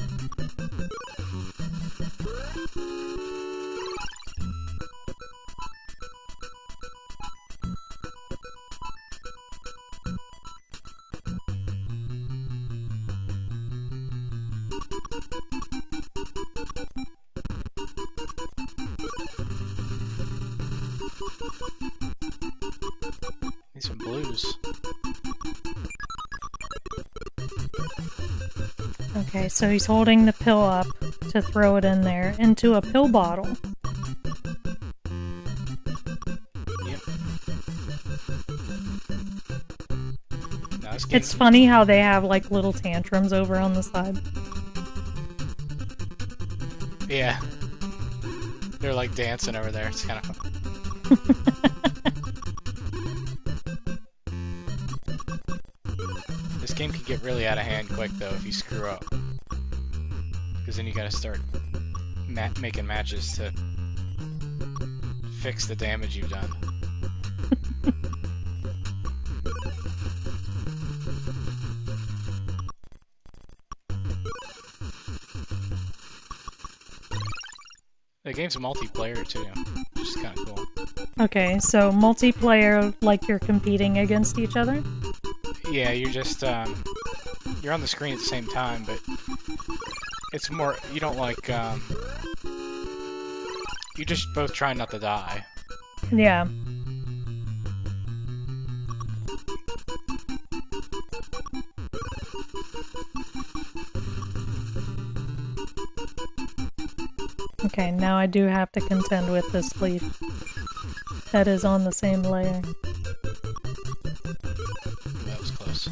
Need some blues. Okay, so he's holding the pill up to throw it in there into a pill bottle. Yep. Now this It's funny how they have like little tantrums over on the side. Yeah. They're like dancing over there. It's kind of fun. This game can get really out of hand quick though if you screw up. Because then you gotta start making matches to fix the damage you've done. The game's multiplayer too, which is kind of cool. Okay, so multiplayer, like you're competing against each other? Yeah, you're just, you're on the screen at the same time, but it's more, you don't like, you just both try not to die. Yeah. Okay, now I do have to contend with this leaf that is on the same layer. That was close.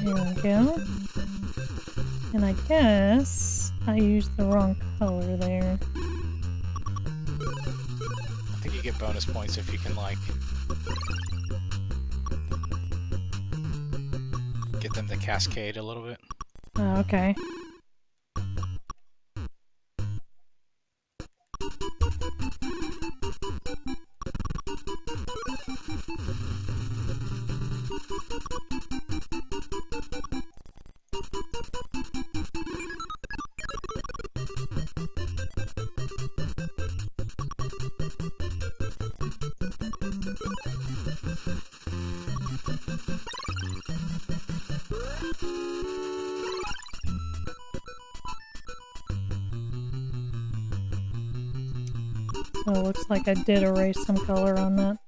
There we go. And I guess I used the wrong color there. I think you get bonus points if you can, like, get them to cascade a little bit. Oh, okay. So it looks like I did erase some color on that.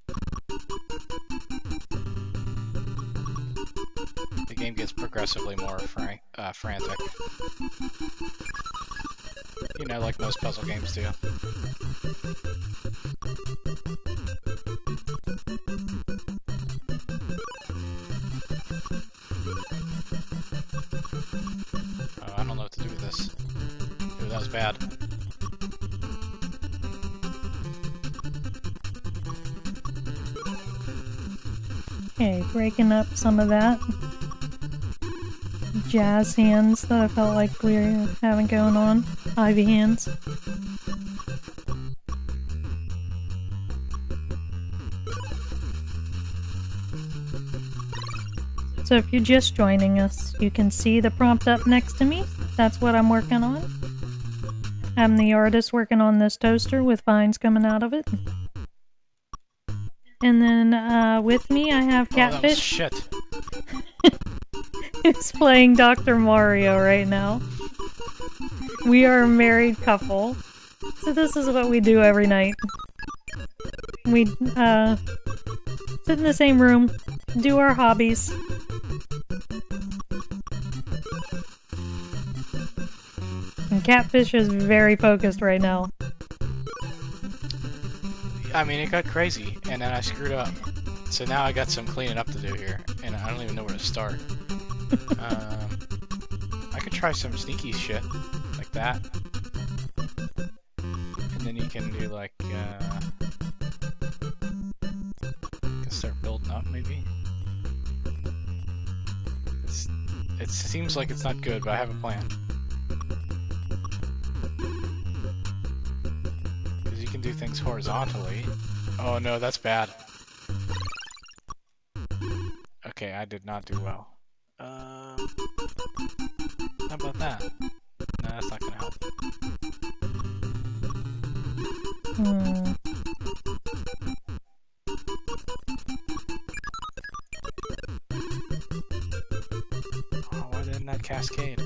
The game gets progressively more frantic. You know, like most puzzle games do. Oh, I don't know what to do with this. Ooh, that was bad. Okay, breaking up some of that jazz hands that I felt like we were having going on. Ivy hands. So if you're just joining us, you can see the prompt up next to me. That's what I'm working on. I'm the artist working on this toaster with vines coming out of it. And then with me I have Oh, that was Catfish. shit. Who's playing Dr. Mario right now. We are a married couple. So this is what we do every night. We sit in the same room, do our hobbies. And Catfish is very focused right now. I mean, it got crazy, and then I screwed up. So now I got some cleaning up to do here, and I don't even know where to start. I could try some sneaky shit, like that. can do like, can start building up maybe. It seems like it's not good, but I have a plan. Because you can do things horizontally. Oh no, that's bad. Okay, I did not do well. How about that? No, that's not gonna help. Hmm. Oh, why didn't that cascade?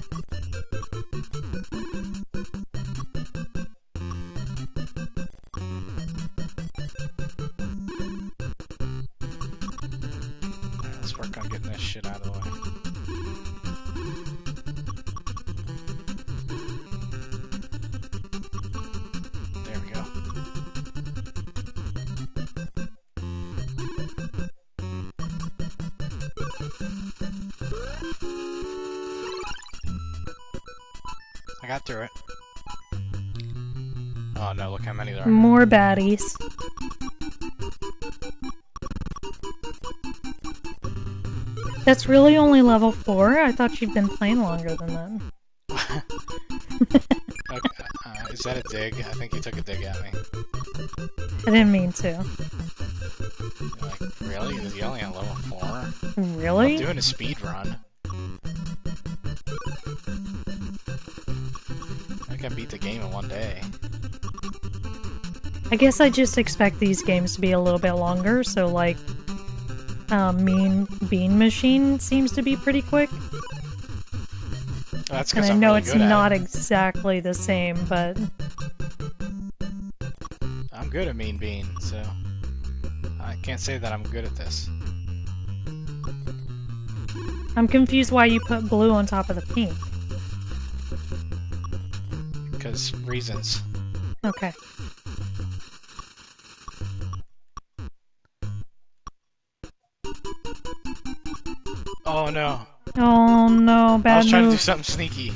Alright, let's work on getting this shit out of the way. There we go. I got through it. Oh no, look how many there are. More baddies. That's really only level 4? I thought you'd been playing longer than that. Okay, is that a dig? I think he took a dig at me. I didn't mean to. Like, really? Is he only on level 4? Really? I'm doing a speed run. I can beat the game in one day. I guess I just expect these games to be a little bit longer, so like, Mean Bean Machine seems to be pretty quick. That's And because I I'm know really it's good at not it. exactly the same, but I'm good at Mean Bean, so I can't say that I'm good at this. I'm confused why you put blue on top of the pink. Because reasons. Okay. Oh no. Oh no, I bad was trying to do move. something sneaky.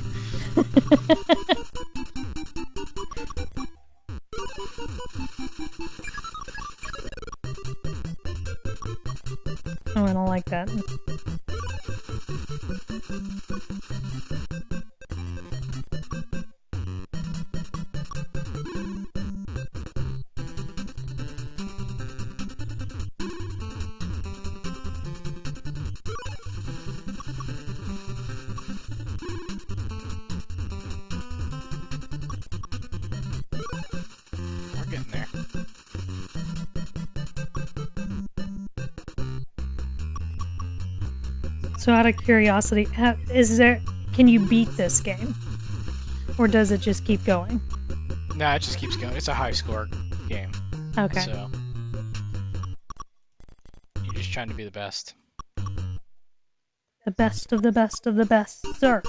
Oh, I don't like that. We're getting there. So out of curiosity, can you beat this game? Or does it just keep going? Nah, it just keeps going. It's a high score game. Okay. So you're just trying to be the best. The best of the best of the best, sir.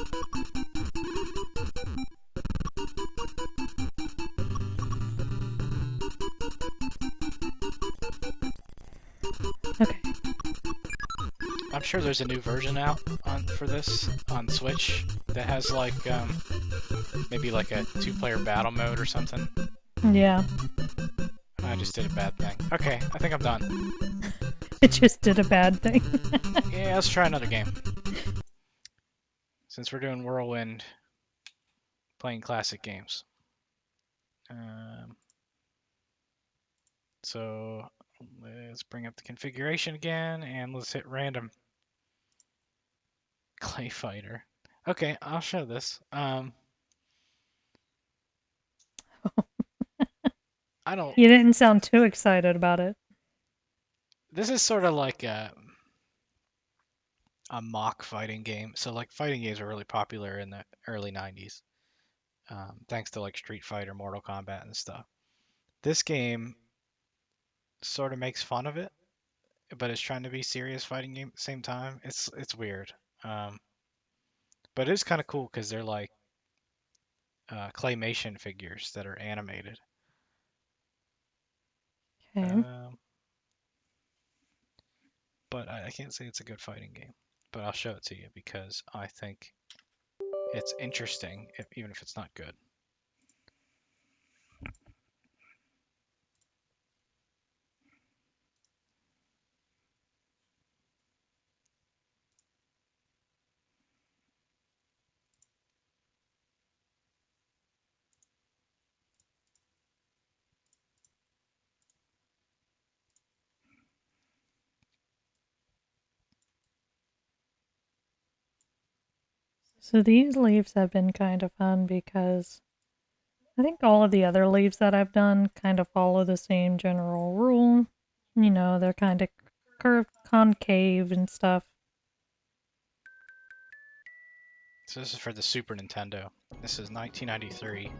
Okay. I'm sure there's a new version out for this on Switch that has like maybe like a 2-player battle mode or something. Yeah. I just did a bad thing. Okay, I think I'm done. It just did a bad thing. Yeah, let's try another game. Since we're doing Whirlwind, playing classic games. So let's bring up the configuration again and let's hit random. ClayFighter. Okay, I'll show this. I don't. You didn't sound too excited about it. This is sort of like a mock fighting game. So like fighting games were really popular in the early 90s, thanks to like Street Fighter, Mortal Kombat, and stuff. This game sort of makes fun of it, but it's trying to be serious fighting game at the same time. It's weird, but it is kind of cool because they're like claymation figures that are animated. Okay. But I can't say it's a good fighting game. But I'll show it to you because I think it's interesting, even if it's not good. So these leaves have been kind of fun because I think all of the other leaves that I've done kind of follow the same general rule. You know, they're kind of curved, concave and stuff. So this is for the Super Nintendo. This is 1993.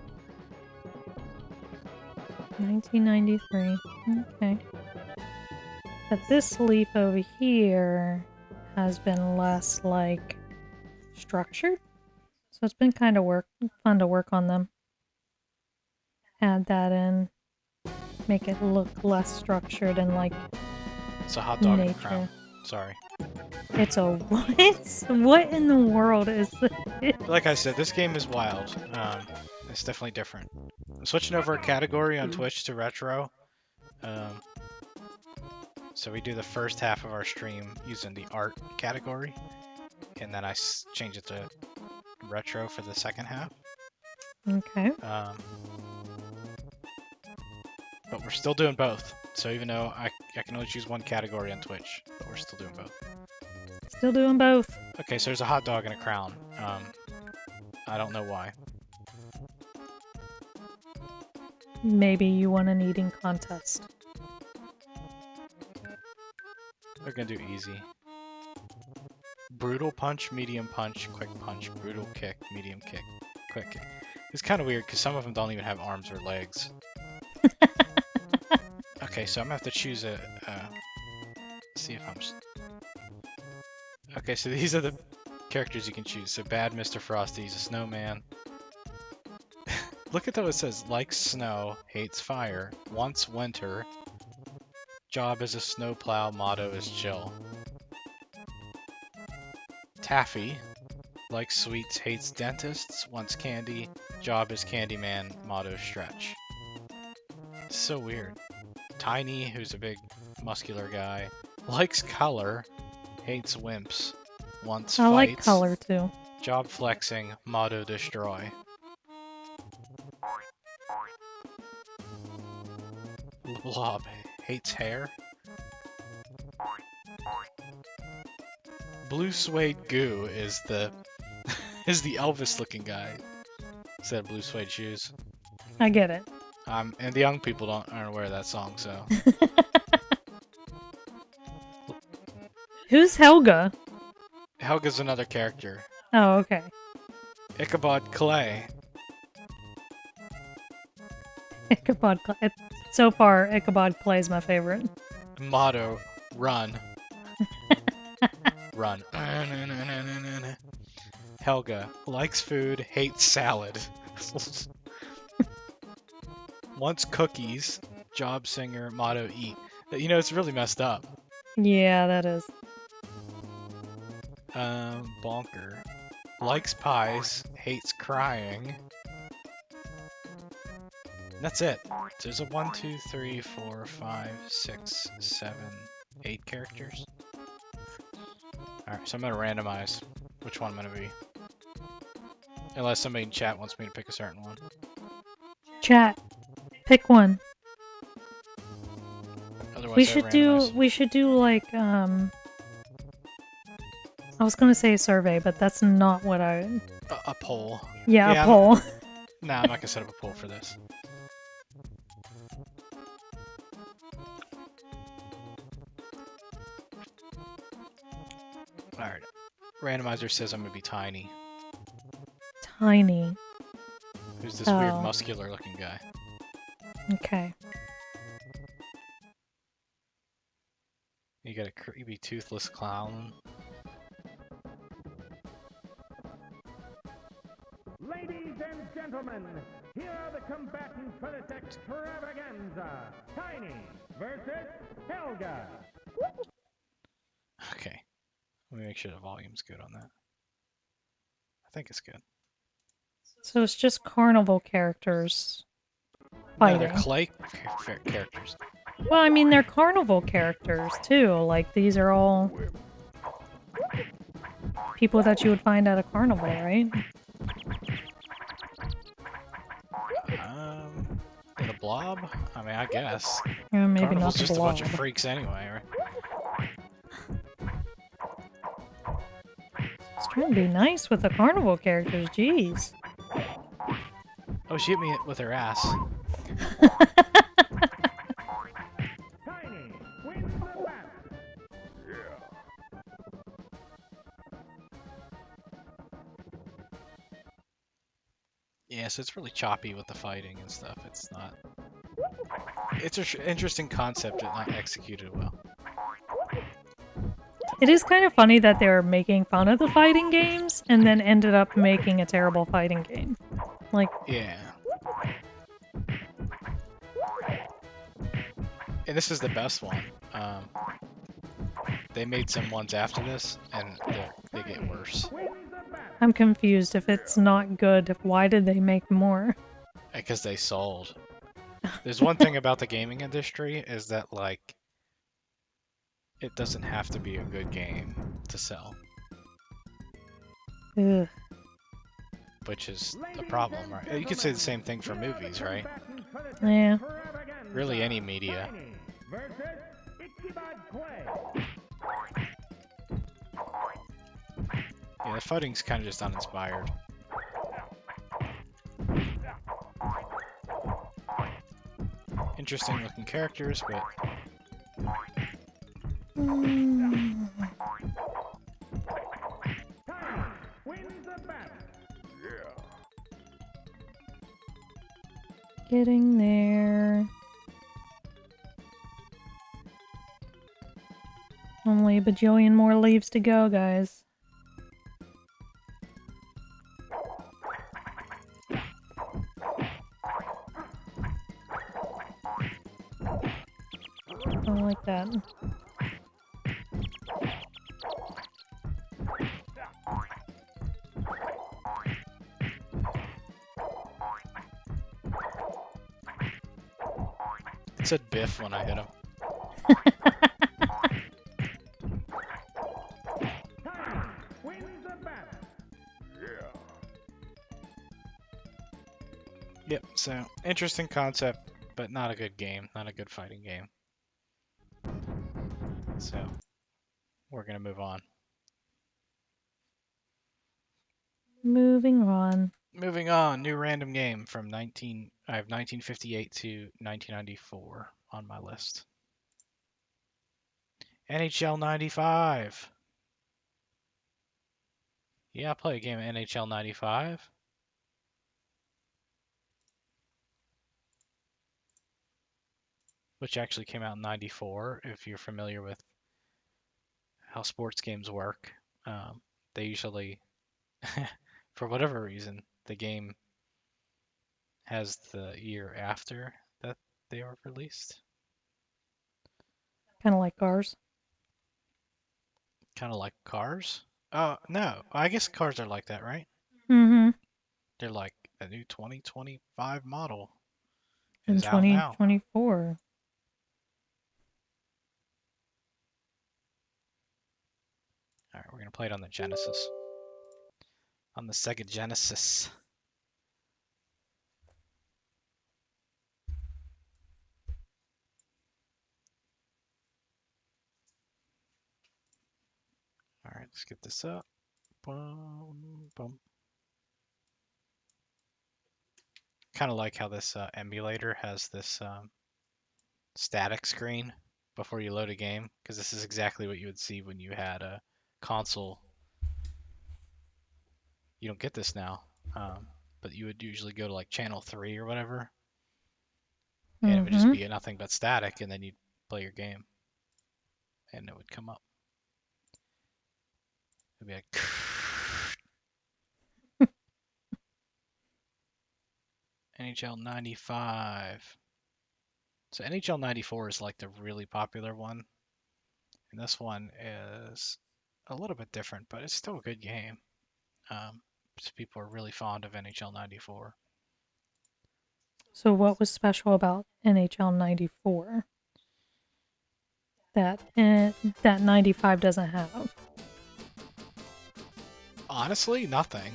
1993. Okay. But this leaf over here has been less, like, structured. So it's been kind of fun to work on them. Add that in. Make it look less structured and like It's a hot dog in a nature. crown. Sorry. It's a what? What in the world is this? Like I said, this game is wild. It's definitely different. I'm switching over a category on Twitch to retro. So we do the first half of our stream using the art category, and then I change it to retro for the second half. Okay. But we're still doing both. So even though I can only choose one category on Twitch, but we're still doing both. Still doing both. Okay, so there's a hot dog and a crown. I don't know why. Maybe you won an eating contest. We're gonna do easy. Brutal punch, medium punch, quick punch, brutal kick, medium kick, quick kick. It's kind of weird because some of them don't even have arms or legs. Okay, so I'm gonna have to choose a. See if I'm. Okay, so these are the characters you can choose. So bad Mr. Frosty, he's a snowman. Look at though it says likes snow, hates fire, wants winter. Job is a snowplow, motto is chill. Taffy, likes sweets, hates dentists, wants candy. Job is Candyman, motto stretch. It's so weird. Tiny, who's a big muscular guy, likes color, hates wimps, wants I fights. like color too. Job flexing, motto destroy. Blob hates hair. Blue suede goo is the is the Elvis looking guy. Instead of blue suede shoes. I get it. And the young people aren't aware of that song, so. Who's Helga? Helga's another character. Oh, okay. Ichabod Clay. Ichabod Clay. So far, Ichabod Clay is my favorite. Motto, run. Run. Helga, likes food, hates salad. Wants cookies, job singer, motto eat. You know, it's really messed up. Yeah, that is. Bonker. Likes pies, hates crying. And that's it. So there's a 1, 2, 3, 4, 5, 6, 7, 8 characters. Alright, so I'm gonna randomize which one I'm gonna be. Unless somebody in chat wants me to pick a certain one. Chat, pick one. Otherwise, We I should randomize. do like I was gonna say a survey, but that's not what I. A poll. Yeah, Yeah, a poll. Nah, I'm not gonna set up a poll for this. Alright. Randomizer says I'm gonna be Tiny. Tiny. Who's this weird Oh. muscular looking guy? Okay. You got a creepy toothless clown. Ladies and gentlemen, here are the combatants for this extravaganza. Tiny versus Helga. Okay. Let me make sure the volume's good on that. I think it's good. So it's just carnival characters No, they're fighting. clay characters. Well, I mean, they're carnival characters too. Like, these are all people that you would find at a carnival, right? The blob? I mean, I guess. Maybe Carnival's not the just a bunch of blob. freaks anyway, right? Trying to be nice with the carnival characters, jeez. Oh, she hit me with her ass. Tiny wins the battle. Yeah, so it's really choppy with the fighting and stuff. It's not. It's an interesting concept, but not executed well. It is kind of funny that they were making fun of the fighting games and then ended up making a terrible fighting game. Like, Yeah. And this is the best one. They made some ones after this, and they get worse. I'm confused. If it's not good, why did they make more? Because they sold. There's one thing about the gaming industry is that, like, it doesn't have to be a good game to sell, Ugh. which is the problem, right? You could say the same thing for movies, right? Yeah. Really, any media. Yeah, the fighting's kind of just uninspired. Interesting looking characters, but Getting there. Only a bajillion more leaves to go, guys. Don't like that. it said Biff when I hit him. Yep, so interesting concept, but not a good game, not a good fighting game. So we're gonna move on. Moving on. Moving on, new random game from I have 1958 to 1994 on my list. NHL 95. Yeah, I play a game of NHL 95. Which actually came out in 94, if you're familiar with how sports games work. They usually, for whatever reason, the game has the year after that they are released. Kind of like Cars. Kind of like cars. No, I guess cars are like that, right? Mm-hmm. They're like a new 2025 model In is out now. 2024. All right, we're gonna play it on the Genesis, on the Sega Genesis. All right, let's get this up. Boom, boom. Kind of like how this emulator has this static screen before you load a game, because this is exactly what you would see when you had a console. You don't get this now, but you would usually go to like channel 3 or whatever, and it would just be nothing but static, and then you'd play your game, and it would come up. It'd be like NHL 95. So NHL 94 is like the really popular one, and this one is a little bit different, but it's still a good game. People are really fond of NHL 94. So what was special about NHL 94 that 95 doesn't have? Honestly, nothing.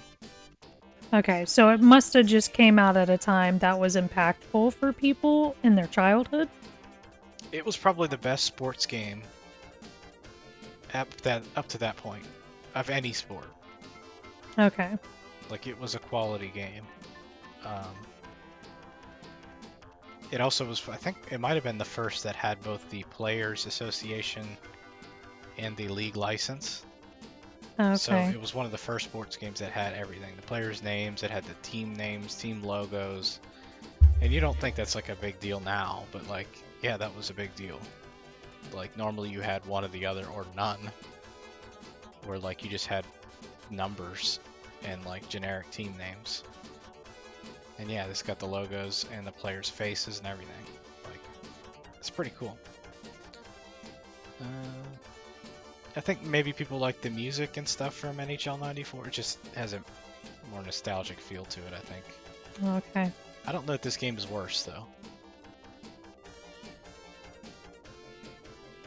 Okay, so it must have just came out at a time that was impactful for people in their childhood. It was probably the best sports game up to that point of any sport. Okay. Like, it was a quality game. It also was, I think it might have been the first that had both the Players Association and the league license. So Okay. it was one of the first sports games that had everything. The players' names, it had the team names, team logos. And you don't think that's like a big deal now, but like, yeah, that was a big deal. Like, normally you had one or the other or none. Where like you just had numbers and like generic team names. And yeah, this got the logos and the players' faces and everything. Like, it's pretty cool. I think maybe people like the music and stuff from NHL 94. It just has a more nostalgic feel to it, I think. Okay. I don't know if this game is worse, though.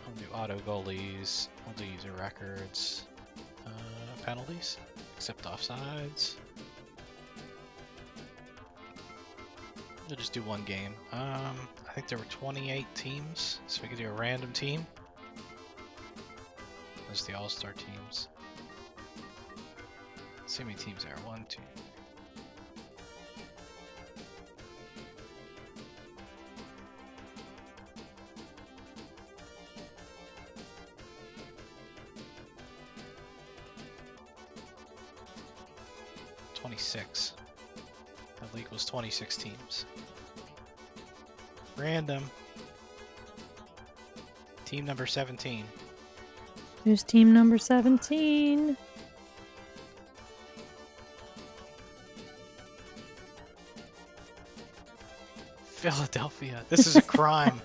I'll do auto goalies. I'll do user records. Penalties. Except offsides. We'll just do one game. I think there were 28 teams, so we could do a random team. There's the all-star teams. Let's see how many teams there are. 1, 2. .26. That league was 26 teams. Random. Team number 17. Who's team number 17? Philadelphia. This is a crime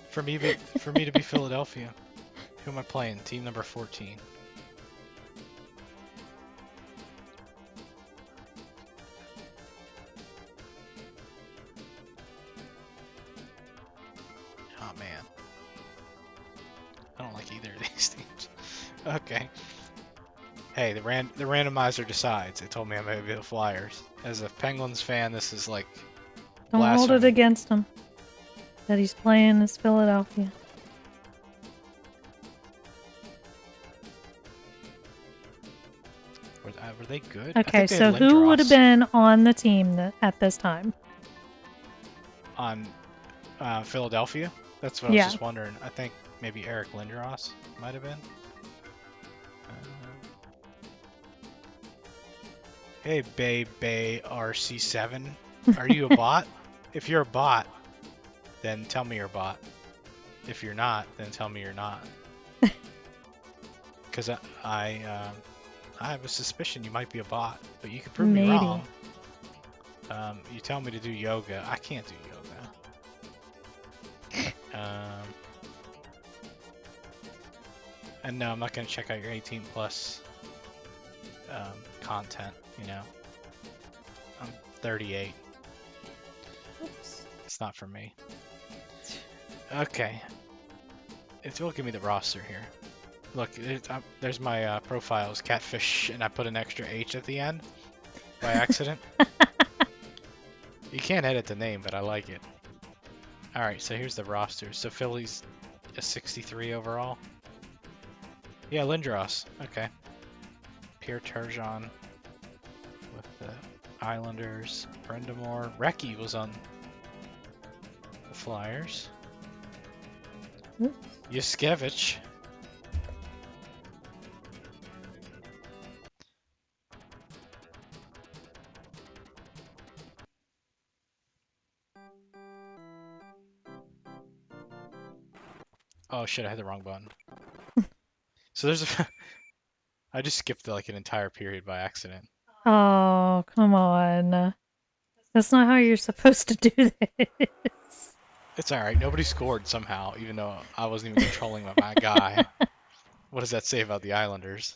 for me to be Philadelphia. Who am I playing? Team number 14. Oh man. I don't like either of these teams. Okay. Hey, the randomizer decides. It told me I'm gonna be the Flyers. As a Penguins fan, this is like Don't hold it blasphemy. against him that he's playing as Philadelphia. Were they good? I Okay, think they so had who would have Lindros been on the team at this time? on Philadelphia? That's what I was Yeah. just wondering. I think maybe Eric Lindros might have been. Hey, Bay RC7. Are you a bot? If you're a bot, then tell me you're a bot. If you're not, then tell me you're not. Because I have a suspicion you might be a bot, but you could prove me Maybe. wrong. You tell me to do yoga. I can't do yoga. And no, I'm not going to check out your 18 plus content, you know. I'm 38. Oops. It's not for me. Okay. It will give me the roster here. Look, there's my profile is Catfish, and I put an extra H at the end by accident. You can't edit the name, but I like it. Alright, so here's the roster. So Philly's a 63 overall. Yeah, Lindros. Okay. Pierre Turgeon with the Islanders. Brendamore. Recchi was on the Flyers. Oops. Yuskevich. Oh shit, I had the wrong button. So there's a... I just skipped like an entire period by accident. Oh, come on. That's not how you're supposed to do this. It's alright, nobody scored somehow, even though I wasn't even controlling my guy. What does that say about the Islanders?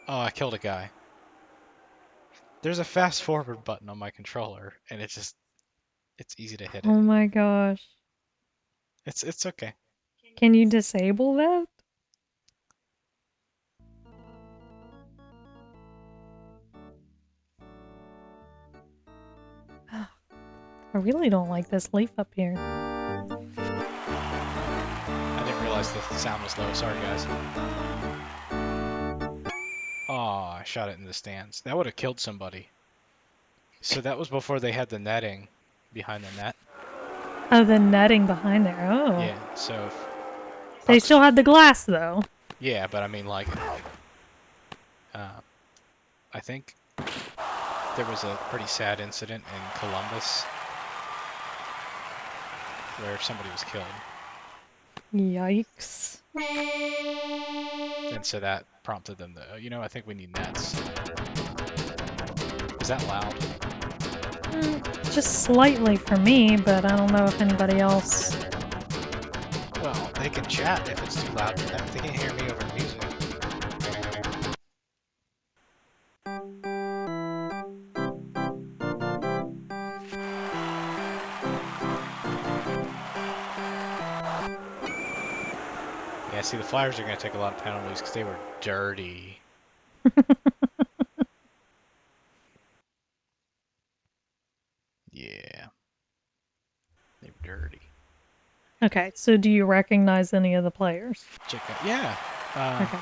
Oh, I killed a guy. There's a fast forward button on my controller, and it's easy to hit it. Oh my gosh. It's okay. Can you disable that? I really don't like this leaf up here. I didn't realize the sound was low. Sorry, guys. Oh, I shot it in the stands. That would have killed somebody. So that was before they had the netting behind the net. Oh, the netting behind there. Oh. Yeah, so if They pucks, still had the glass, though. yeah, but I mean, like, I think there was a pretty sad incident in Columbus where somebody was killed, Yikes. and so that prompted them to, you know, I think we need nets. Is that loud? Just slightly for me, but I don't know if anybody else. Well, they can chat if it's too loud for them. If they can't hear me over the music. Yeah, see, the Flyers are going to take a lot of penalties because they were dirty. Yeah. They were dirty. Okay, so do you recognize any of the players? Check out. Yeah. Okay.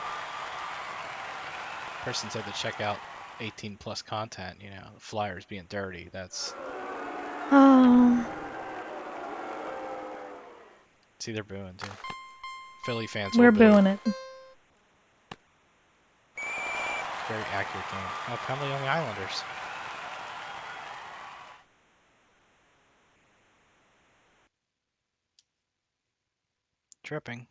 Person said to check out 18 plus content, you know, the Flyers being dirty. That's. Oh. See, they're booing too. Philly fans We're will boo. booing it. Very accurate game. Oh, penalty on the Islanders. Tripping.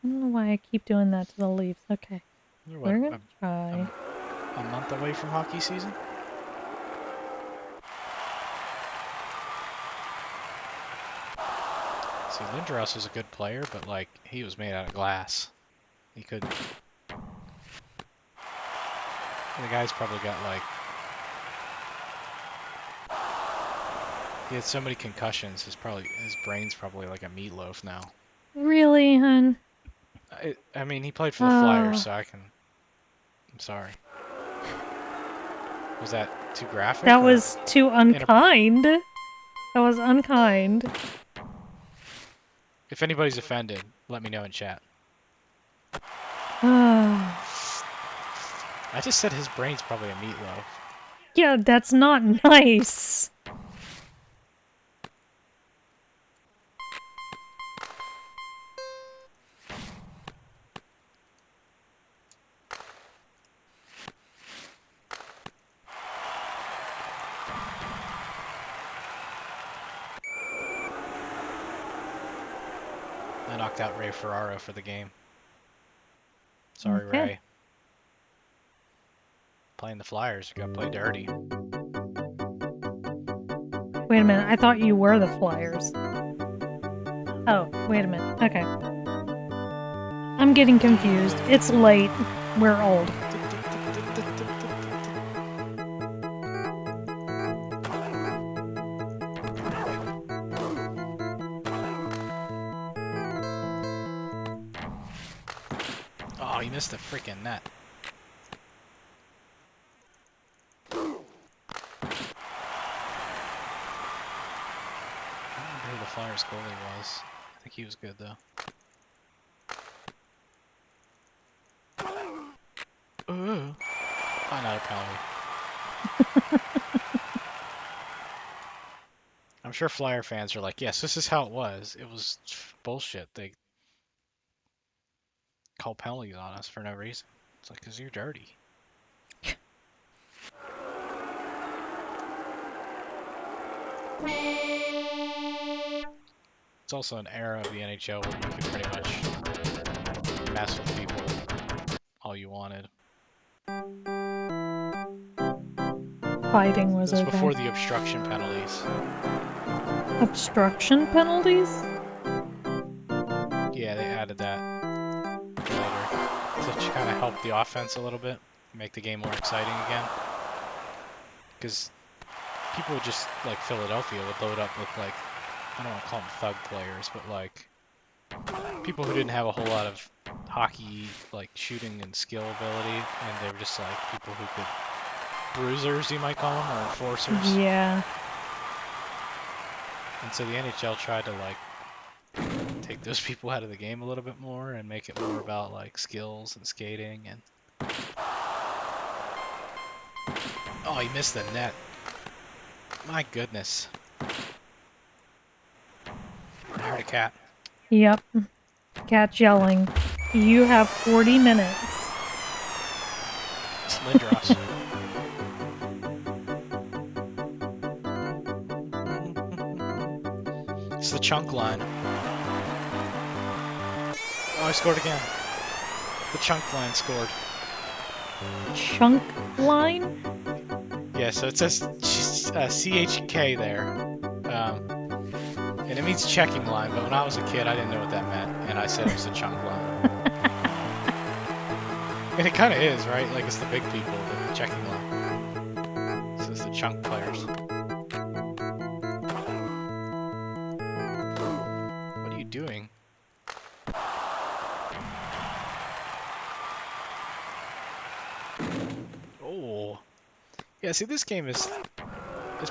I don't know why I keep doing that to the Leafs. Okay. You're We're what, gonna try. a month away from hockey season? See, Lindros was a good player, but, like, he was made out of glass. He couldn't. The guy's probably got, like... He had so many concussions, his brain's probably like a meatloaf now. Really, hun? I mean, he played for the Flyers, so I'm sorry. Was that too graphic? That was too unkind. That was unkind. If anybody's offended, let me know in chat. Ah. I just said his brain's probably a meatloaf. Yeah, that's not nice. I knocked out Ray Ferraro for the game. Sorry, Okay. Ray. Playing the Flyers, you gotta play dirty. Wait a minute, I thought you were the Flyers. Oh, wait a minute. Okay. I'm getting confused. It's late. We're old. Oh, you missed the freaking net. I don't remember who the Flyers goalie was. I think he was good though. Ooh. Another penalty. I'm sure Flyer fans are like, yes, this is how it was. It was bullshit. They call penalties on us for no reason. It's like, because you're dirty. It's also an era of the NHL where you could pretty much mess with people all you wanted. Fighting was This was okay. before the obstruction penalties. Obstruction penalties? Yeah, they added that later to kind of help the offense a little bit, make the game more exciting again. Because people would just, like Philadelphia, would load up with, like, I don't want to call them thug players, but like people who didn't have a whole lot of hockey, like, shooting and skill ability, and they were just like people who could, bruisers you might call them, or enforcers. Yeah. And so the NHL tried to, like, take those people out of the game a little bit more and make it more about like skills and skating and. Oh, he missed the net. My goodness. I heard a cat. Yep. Cat's yelling. You have 40 minutes. It's Lindros. It's the chunk line. Oh, I scored again. The chunk line scored. Chunk line? Yeah, so it says CHK there. And it means checking line, but when I was a kid, I didn't know what that meant, and I said it was a chunk line. And it kind of is, right? Like, it's the big people, the checking line. So it's the chunk players. What are you doing? Oh. Yeah, see, this game is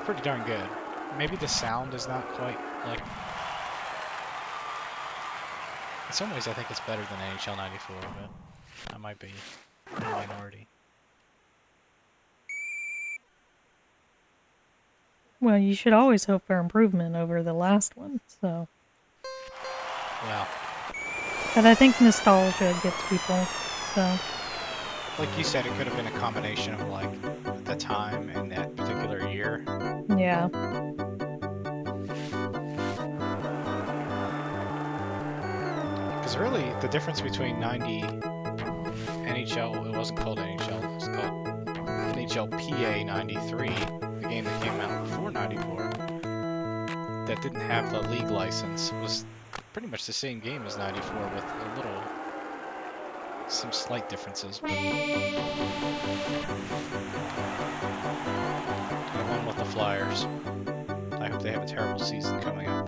pretty darn good. Maybe the sound is not quite, like... In some ways, I think it's better than NHL 94, but I might be a minority. Well, you should always hope for improvement over the last one, so. Well, But I think nostalgia gets people, so. like you said, it could have been a combination of, like, the time and that particular year. Yeah. Because really, the difference between 90 NHL, it wasn't called NHL, it was called NHLPA 93, the game that came out before 94, that didn't have the league license, was pretty much the same game as 94 with a little, some slight differences. But I won with the Flyers. I hope they have a terrible season coming up.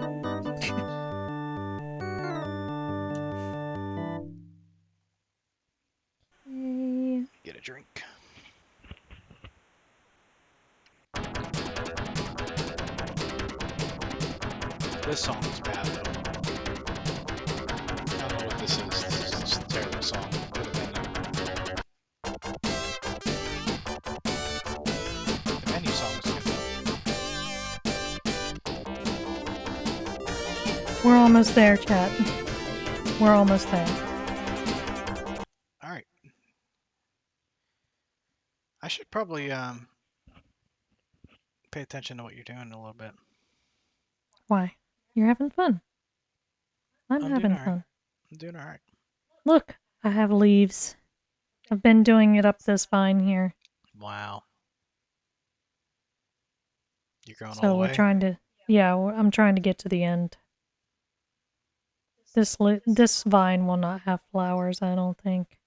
Get a drink. This song is bad though. I don't know what this is. This is just a terrible song. Put it in there. The menu song is good though. We're almost there, chat. We're almost there. Alright. I should probably pay attention to what you're doing a little bit. Why? You're having fun. I'm doing having alright. fun. I'm doing alright. Look, I have leaves. I've been doing it up this vine here. Wow. You're going all the So way? we're trying to, yeah, I'm trying to get to the end. This vine will not have flowers, I don't think.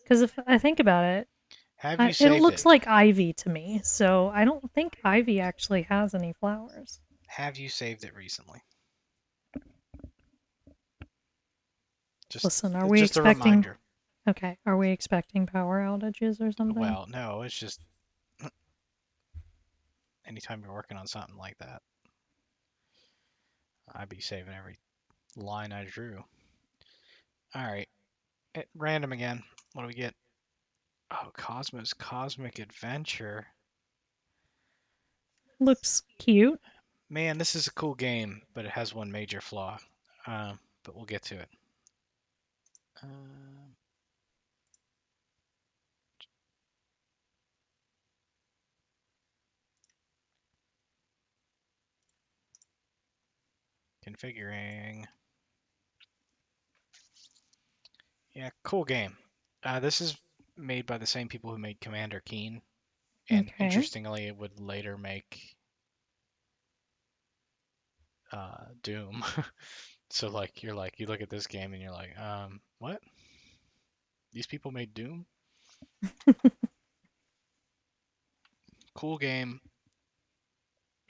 Because if I think about it, Have you saved it looks like ivy to me. So I don't think ivy actually has any flowers. Have you saved it recently? Just, Listen, are we just expecting? a reminder. Okay, are we expecting power outages or something? Well, no, it's just anytime you're working on something like that, I'd be saving every line I drew. Alright. Random again. What do we get? Oh, Cosmo's Cosmic Adventure. Looks cute. Man, this is a cool game, but it has one major flaw. But we'll get to it. Configuring. Yeah, cool game. This is made by the same people who made Commander Keen, and Okay. interestingly, it would later make Doom. So like you look at this game and you're like, what? These people made Doom? Cool game.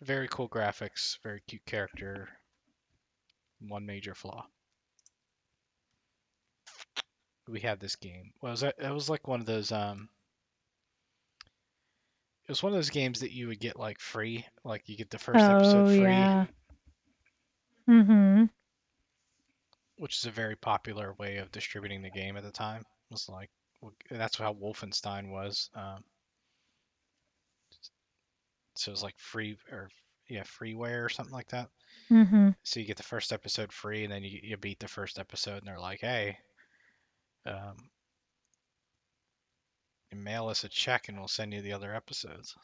Very cool graphics, very cute character. One major flaw. We had this game. Well, it was like one of those it was one of those games that you would get like free, like you get the first episode free. Yeah. Mm-hmm. which is a very popular way of distributing the game at the time. It was like that's how Wolfenstein was. So it was like freeware or something like that. Mm-hmm. So you get the first episode free, and then you beat the first episode, and they're like, hey, you mail us a check, and we'll send you the other episodes.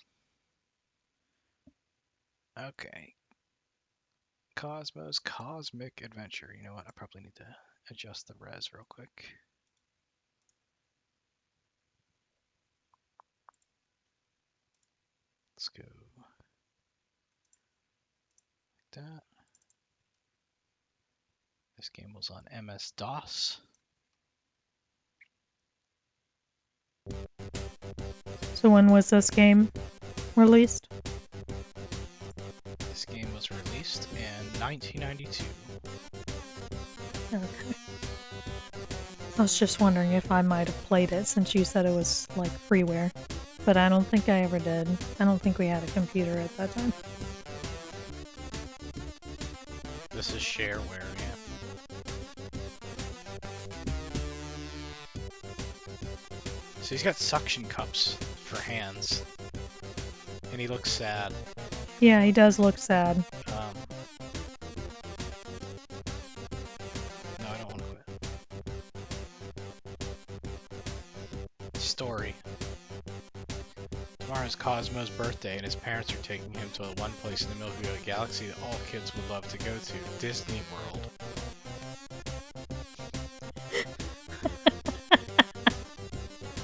Okay. Cosmo's Cosmic Adventure. You know what? I probably need to adjust the res real quick. Let's go like that. This game was on MS-DOS. So when was this game released? This game was released in 1992. Okay. I was just wondering if I might have played it since you said it was like freeware. But I don't think I ever did. I don't think we had a computer at that time. This is shareware, yeah. So he's got suction cups for hands. And he looks sad. Yeah, he does look sad. No, I don't want to quit. Story. Tomorrow is Cosmo's birthday, and his parents are taking him to one place in the Milky Way galaxy that all kids would love to go to, Disney World.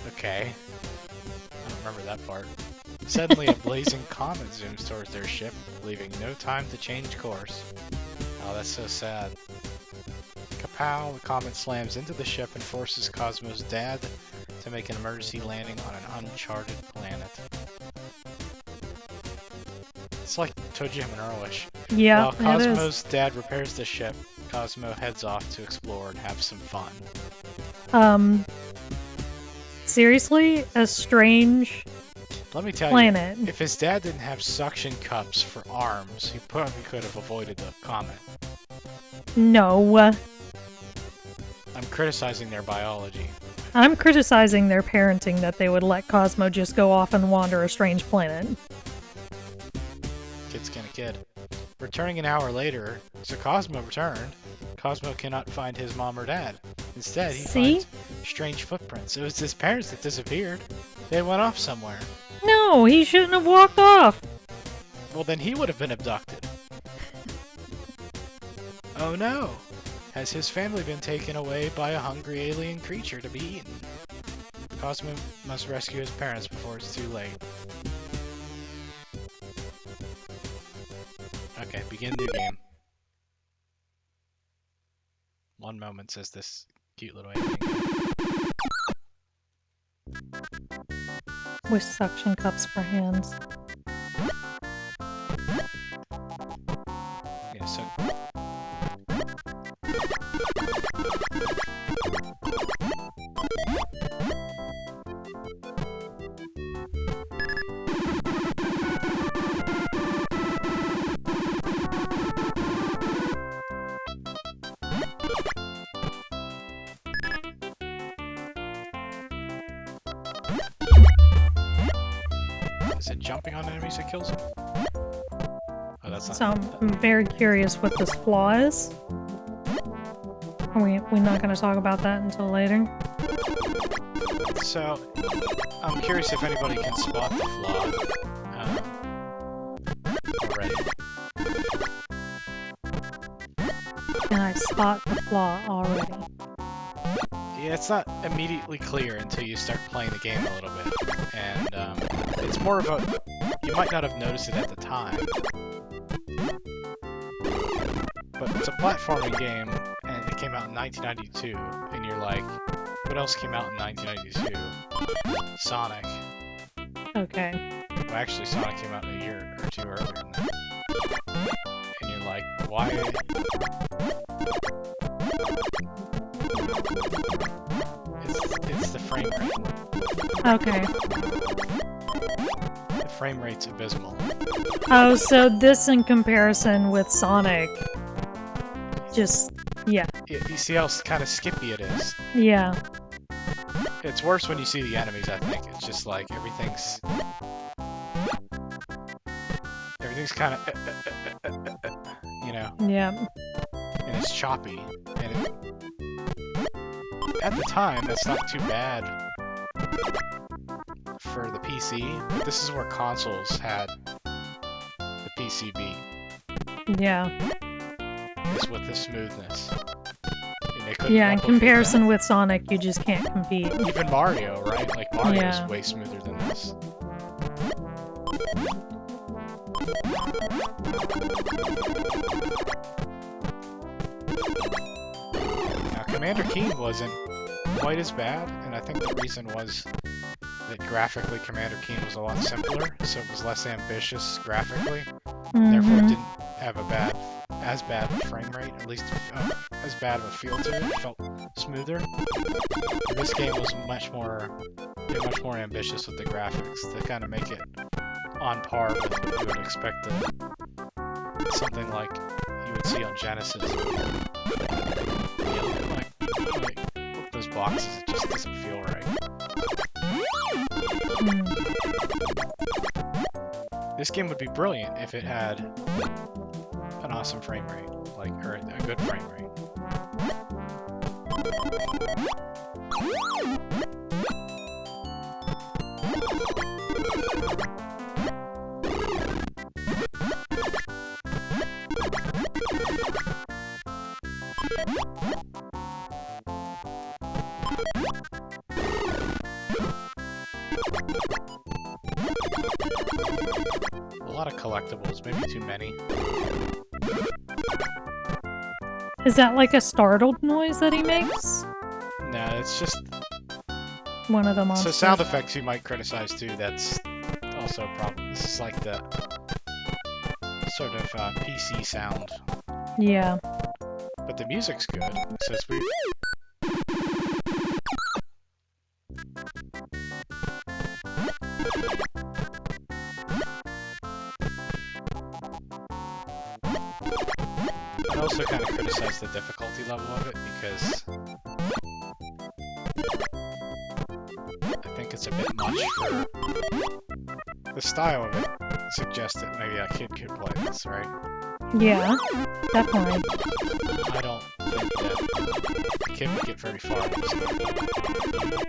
Okay. I don't remember that part. Suddenly, a blazing comet zooms towards their ship, leaving no time to change course. Oh, that's so sad. Kapow! The comet slams into the ship and forces Cosmo's dad to make an emergency landing on an uncharted planet. It's like Toji Hamanoish. Yeah, While it is. Cosmo's dad repairs the ship, Cosmo heads off to explore and have some fun. Seriously? A strange Let me tell planet. you, if his dad didn't have suction cups for arms, he probably could have avoided the comet. No. I'm criticizing their biology. I'm criticizing their parenting that they would let Cosmo just go off and wander a strange planet. Kid's kinda kid. Returning an hour later, so Cosmo returned. Cosmo cannot find his mom or dad. Instead, he finds strange footprints. It was his parents that disappeared. They went off somewhere. No, he shouldn't have walked off. Well, then he would have been abducted. Oh no! Has his family been taken away by a hungry alien creature to be eaten? Cosmo must rescue his parents before it's too late. Okay, begin new game. 1 moment, says this cute little alien. With suction cups for hands. Yeah, so is it jumping on enemies that kills them? Oh, that's not. So I'm very curious what this flaw is. Are we're not going to talk about that until later? So, I'm curious if anybody can spot the flaw already. Can I spot the flaw already? Yeah, it's not immediately clear until you start playing the game a little bit, and it's more of a. You might not have noticed it at the time, but it's a platforming game, and it came out in 1992, and you're like, what else came out in 1992? Sonic. Okay. Well, actually, Sonic came out a year or two earlier than that. And you're like, why? It's the frame rate. Okay. The frame rate's abysmal. Oh, so this in comparison with Sonic, just Yeah. You see how kind of skippy it is. Yeah. It's worse when you see the enemies, I think. It's just like everything's kind of, you know, Yeah. and it's choppy. And at the time, that's not too bad for the PC, but this is where consoles had the PCB. Yeah. Is with the smoothness. And they couldn't Yeah, in replicate comparison with Sonic, you just can't compete. that. Even Mario, right? Like Mario Yeah. is way smoother than this. Now, Commander Keen wasn't quite as bad, and I think the reason was that graphically Commander Keen was a lot simpler, so it was less ambitious graphically. Therefore, it Mhm. didn't have as bad of a frame rate, at least as bad of a feel to it. It felt smoother. But this game was much more ambitious with the graphics to kind of make it on par with what you would expect something like you would see on Genesis. Yeah, like those boxes, it just doesn't feel right. Mm. This game would be brilliant if it had an awesome frame rate, or a good frame rate. A lot of collectibles, maybe too many. Is that like a startled noise that he makes? No, it's just One of the so monsters. sound effects you might criticize too. That's also a problem. This is like the sort of PC sound, Yeah. but the music's good. So it's weird. I also kind of criticize the difficulty level of it because I think it's a bit much for the style of it. Suggests that maybe a kid could play this, right? Yeah. Definitely. I don't think that a kid would get very far in this game.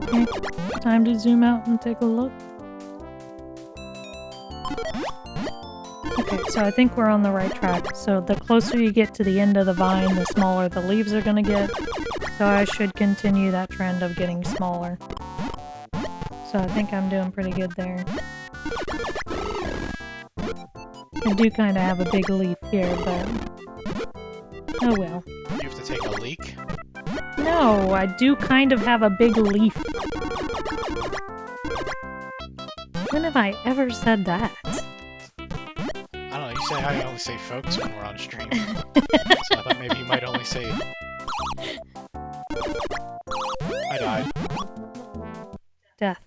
Okay. Time to zoom out and take a look. Okay, so I think we're on the right track. So the closer you get to the end of the vine, the smaller the leaves are gonna get. So I should continue that trend of getting smaller. So I think I'm doing pretty good there. I do kind of have a big leaf here, but oh well. You have to take a leak. No, I do kind of have a big leaf. When have I ever said that? I don't know, you say I only say folks when we're on stream. So I thought maybe you might only say... I died. Death.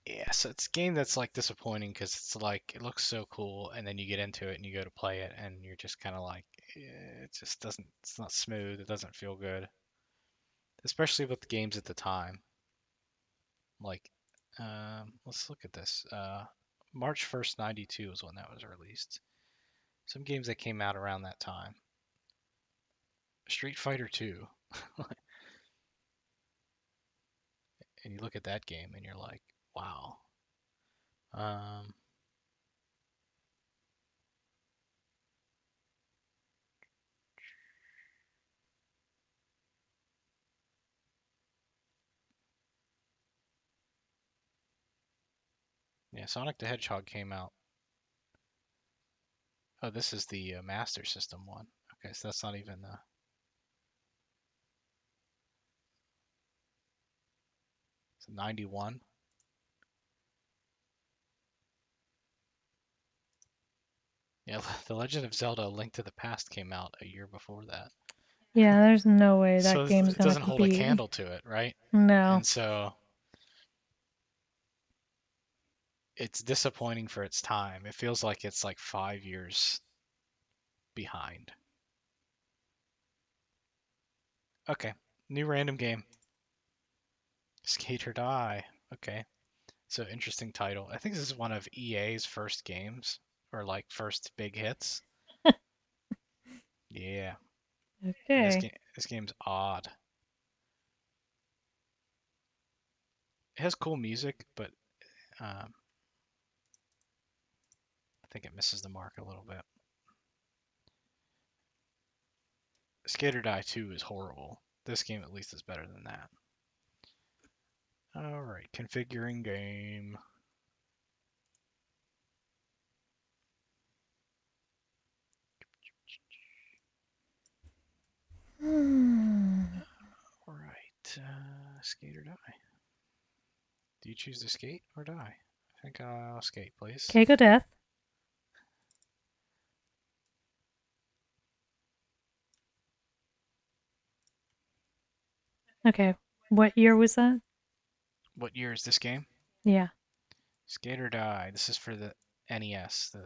Yeah, so it's a game that's like disappointing because it's like, it looks so cool and then you get into it and you go to play it and you're just kind of like, it just doesn't, it's not smooth, it doesn't feel good. Especially with the games at the time. Like, let's look at this. March 1st, 92 is when that was released. Some games that came out around that time. Street Fighter 2. And you look at that game and you're like, wow. Yeah, Sonic the Hedgehog came out. Oh, this is the Master System one. Okay, so that's not even it's 91. Yeah, The Legend of Zelda: A Link to the Past came out a year before that. Yeah, there's no way So that game's it gonna doesn't hold a compete. candle to it, right? No. And so it's disappointing for its time. It feels like it's like 5 years behind. Okay, new random game. Skate or Die. Okay, so interesting title. I think this is one of EA's first games, or like first big hits. Yeah, and Okay. this game's odd. It has cool music, but I think it misses the mark a little bit. Skate or Die 2 is horrible. This game at least is better than that. Alright, configuring game. Alright, skate or die. Do you choose to skate or die? I think I'll skate, please. Okay, go death. Okay. What year was that? What year is this game? Yeah. Skate or Die. This is for the NES, the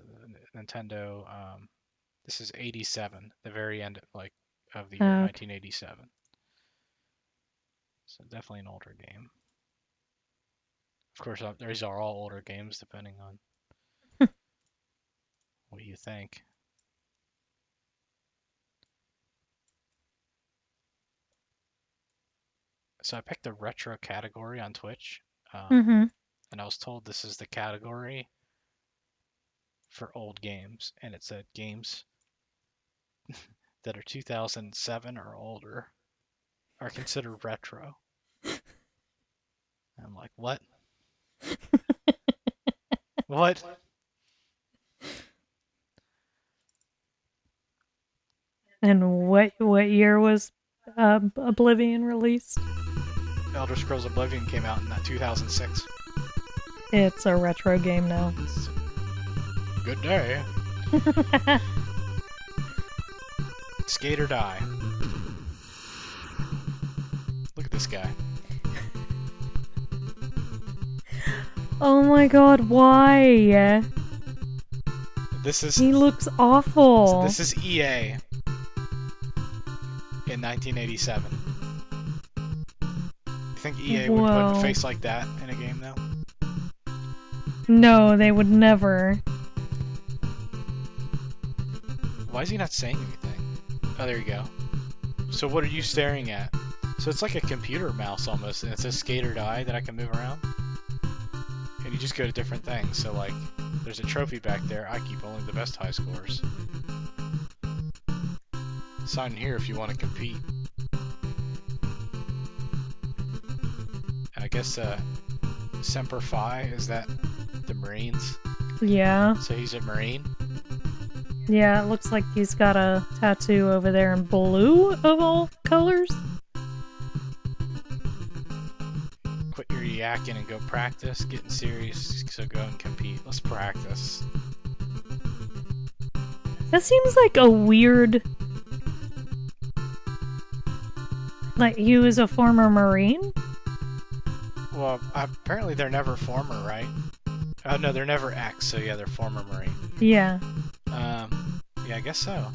Nintendo. This is 87, the very end of the year Okay. 1987. So definitely an older game. Of course, these are all older games, depending on what you think. So I picked the retro category on Twitch, Mm-hmm. and I was told this is the category for old games, and it said games that are 2007 or older are considered retro. I'm like, what? What? And what year was Oblivion released? Elder Scrolls Oblivion came out in 2006. It's a retro game now. Good day. Skate or Die. Look at this guy. Oh my god, why? This is He looks awful. this is EA in 1987. You think EA would put a Whoa. face like that in a game now? No, they would never. Why is he not saying anything? Oh, there you go. So what are you staring at? So it's like a computer mouse almost, and it says skate or die that I can move around. And you just go to different things. So like, there's a trophy back there. I keep only the best high scores. Sign here if you want to compete. And I guess Semper Fi, is that the Marines? Yeah. So he's a Marine? Yeah, it looks like he's got a tattoo over there in blue of all colors. Quit your yakking and go practice. Getting serious, so go and compete. Let's practice. That seems like a weird... Like, he was a former Marine? Well, apparently they're never former, right? Oh no, they're never ex, so yeah, they're former Marine. Yeah. Yeah, I guess so.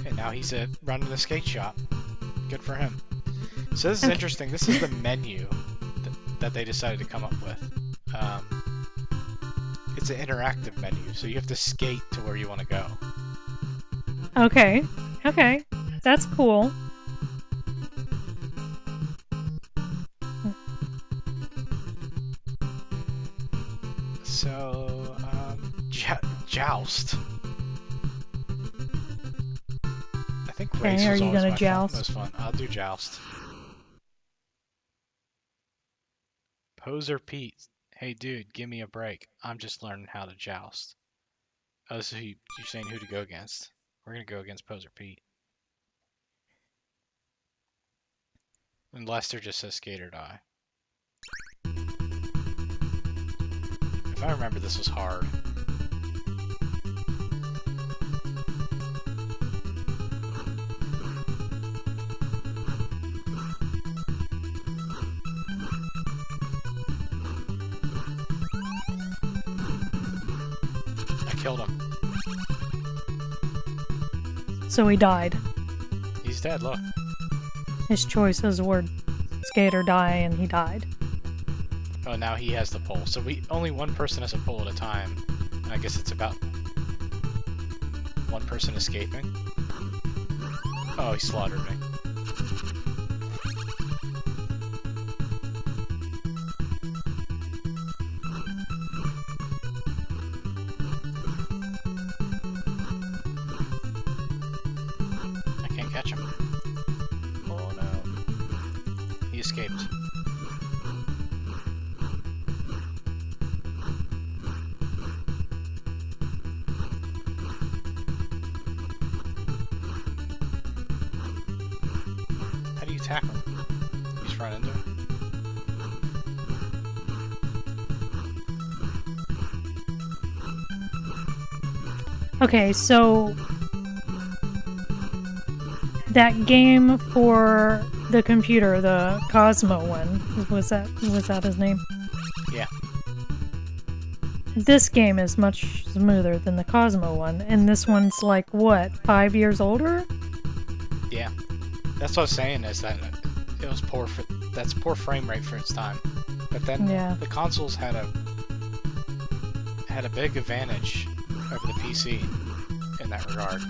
And now he's running the skate shop. Good for him. So this is Okay. interesting. This is the menu that they decided to come up with. It's an interactive menu, so you have to skate to where you want to go. Okay. Okay. That's cool. So, joust. I think Okay, race are was you always gonna my joust? most fun. I'll do joust. Poser Pete. Hey dude, give me a break. I'm just learning how to joust. Oh, so you're saying who to go against? We're gonna go against Poser Pete. And Lester just says skate or die. If I remember, this was hard. killed him. So he died. He's dead, look. His choices were skate or die, and he died. Oh, now he has the pole. So only one person has a pole at a time. And I guess it's about one person escaping. Oh, he slaughtered me. I can't catch him. Oh no. He escaped. How do you tackle him? You just run into him? Okay, so that game for the computer, the Cosmo one, was that his name? Yeah. This game is much smoother than the Cosmo one, and this one's like what, 5 years older? Yeah. That's what I was saying, is that it was poor that's poor frame rate for its time. But then Yeah. the consoles had a big advantage over the PC in that regard.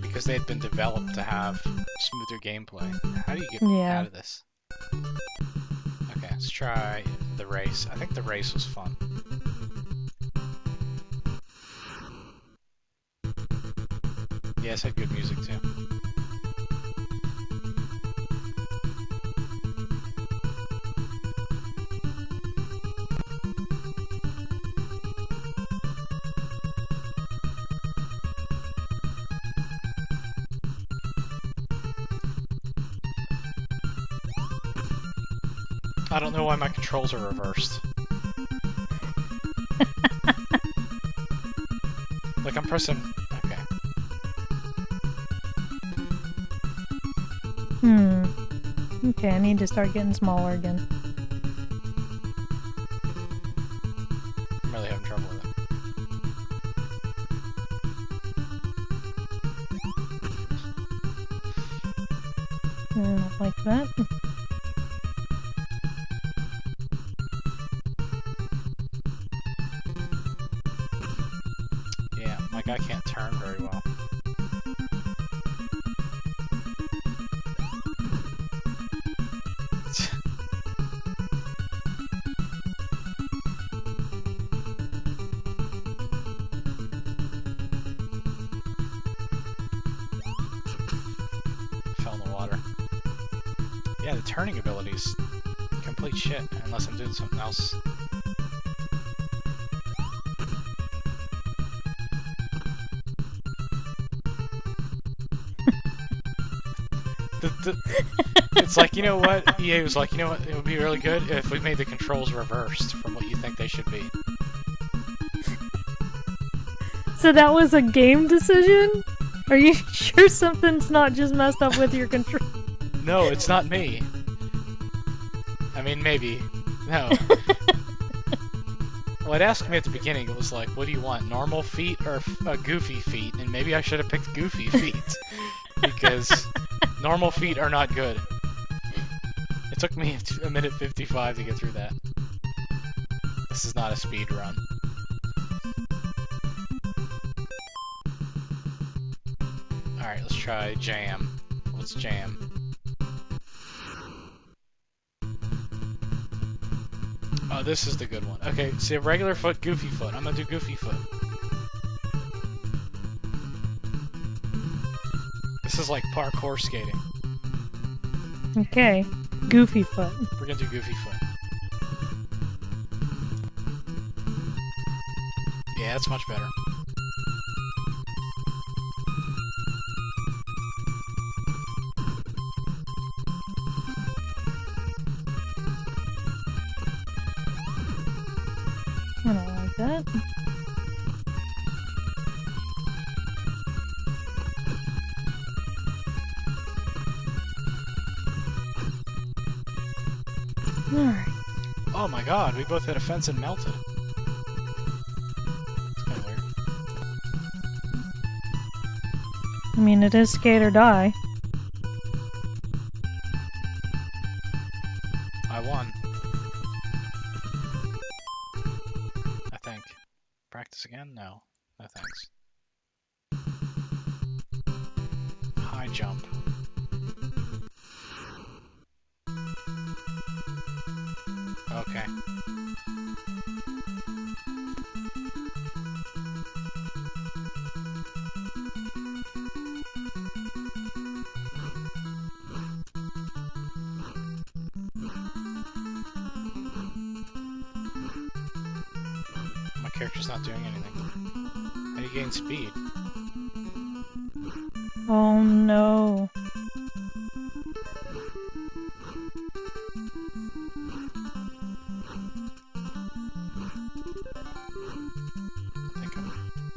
Because they had been developed to have smoother gameplay. How do you get Yeah. out of this? Okay, let's try the race. I think the race was fun. Yeah, it's had good music too. I don't know why my controls are reversed. Like I'm pressing... Okay. Okay, I need to start getting smaller again. I'm really having trouble with it. Like that. Yeah, my guy can't turn very well. Fell in the water. Yeah, the turning ability's complete shit, unless I'm doing something else. It's like, you know what? EA was like, you know what? It would be really good if we made the controls reversed from what you think they should be. So that was a game decision? Are you sure something's not just messed up with your control? No, it's not me. I mean, maybe. No. Well, it asked me at the beginning, it was like, what do you want, normal feet or goofy feet? And maybe I should have picked goofy feet. Because normal feet are not good. It took me a minute 55 to get through that. This is not a speed run. Alright, let's try jam. What's jam? Oh, this is the good one. Okay, see, regular foot, goofy foot. I'm gonna do goofy foot. This is like parkour skating. Okay, goofy foot. We're gonna do goofy foot. Yeah, that's much better. I don't like that. Alright. Oh my god, we both hit a fence and melted. mean, it is skate or die. I won. I think. Practice again? No. No thanks. High jump. Okay. My character's not doing anything. How do you gain speed? Oh no.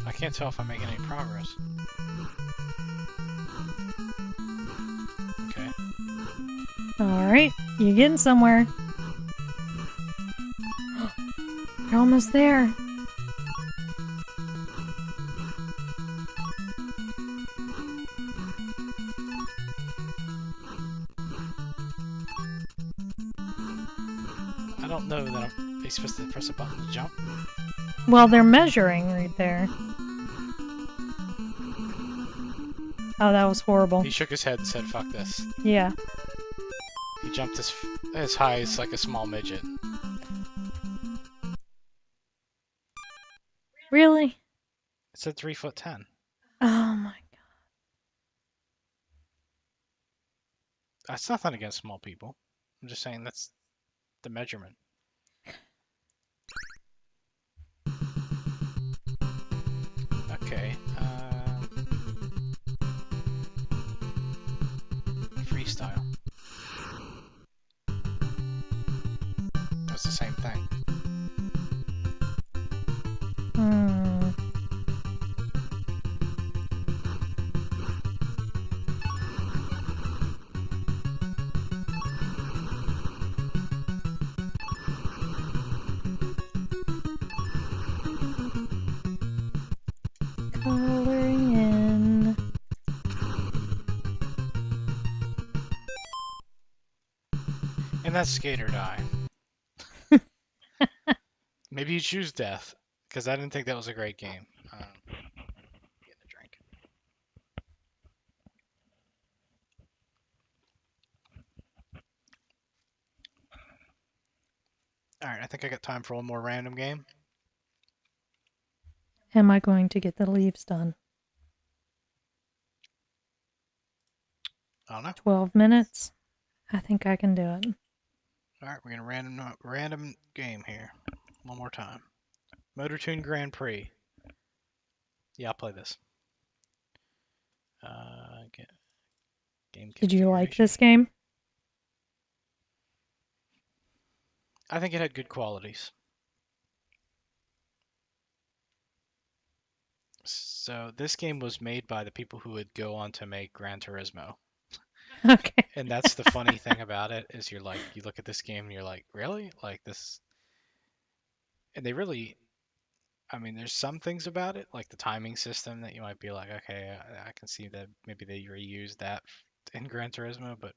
I can't tell if I'm making any progress. Okay. Alright, you're getting somewhere. You're almost there. I don't know that I'm supposed to press a button to jump. Well, they're measuring right there. Oh, that was horrible. He shook his head and said, "Fuck this." Yeah. He jumped as high as like a small midget. Really? It said 3'10". Oh my god. That's nothing against small people. I'm just saying that's the measurement. Okay. Freestyle. That's the same thing. Hmm. Coloring in. And that's skate or die. Maybe you choose death, because I didn't think that was a great game. Get a drink. Alright, I think I got time for one more random game. Am I going to get the leaves done? I don't know. 12 minutes? I think I can do it. Alright, we're gonna random game here. One more time. MotorToon Grand Prix. Yeah, I'll play this. Game Did you like configuration. this game? I think it had good qualities. So this game was made by the people who would go on to make Gran Turismo. Okay. And that's the funny thing about it is you look at this game and you're like, really? Like this? And they really, I mean, there's some things about it, like the timing system that you might be like, okay, I can see that maybe they reused that in Gran Turismo, but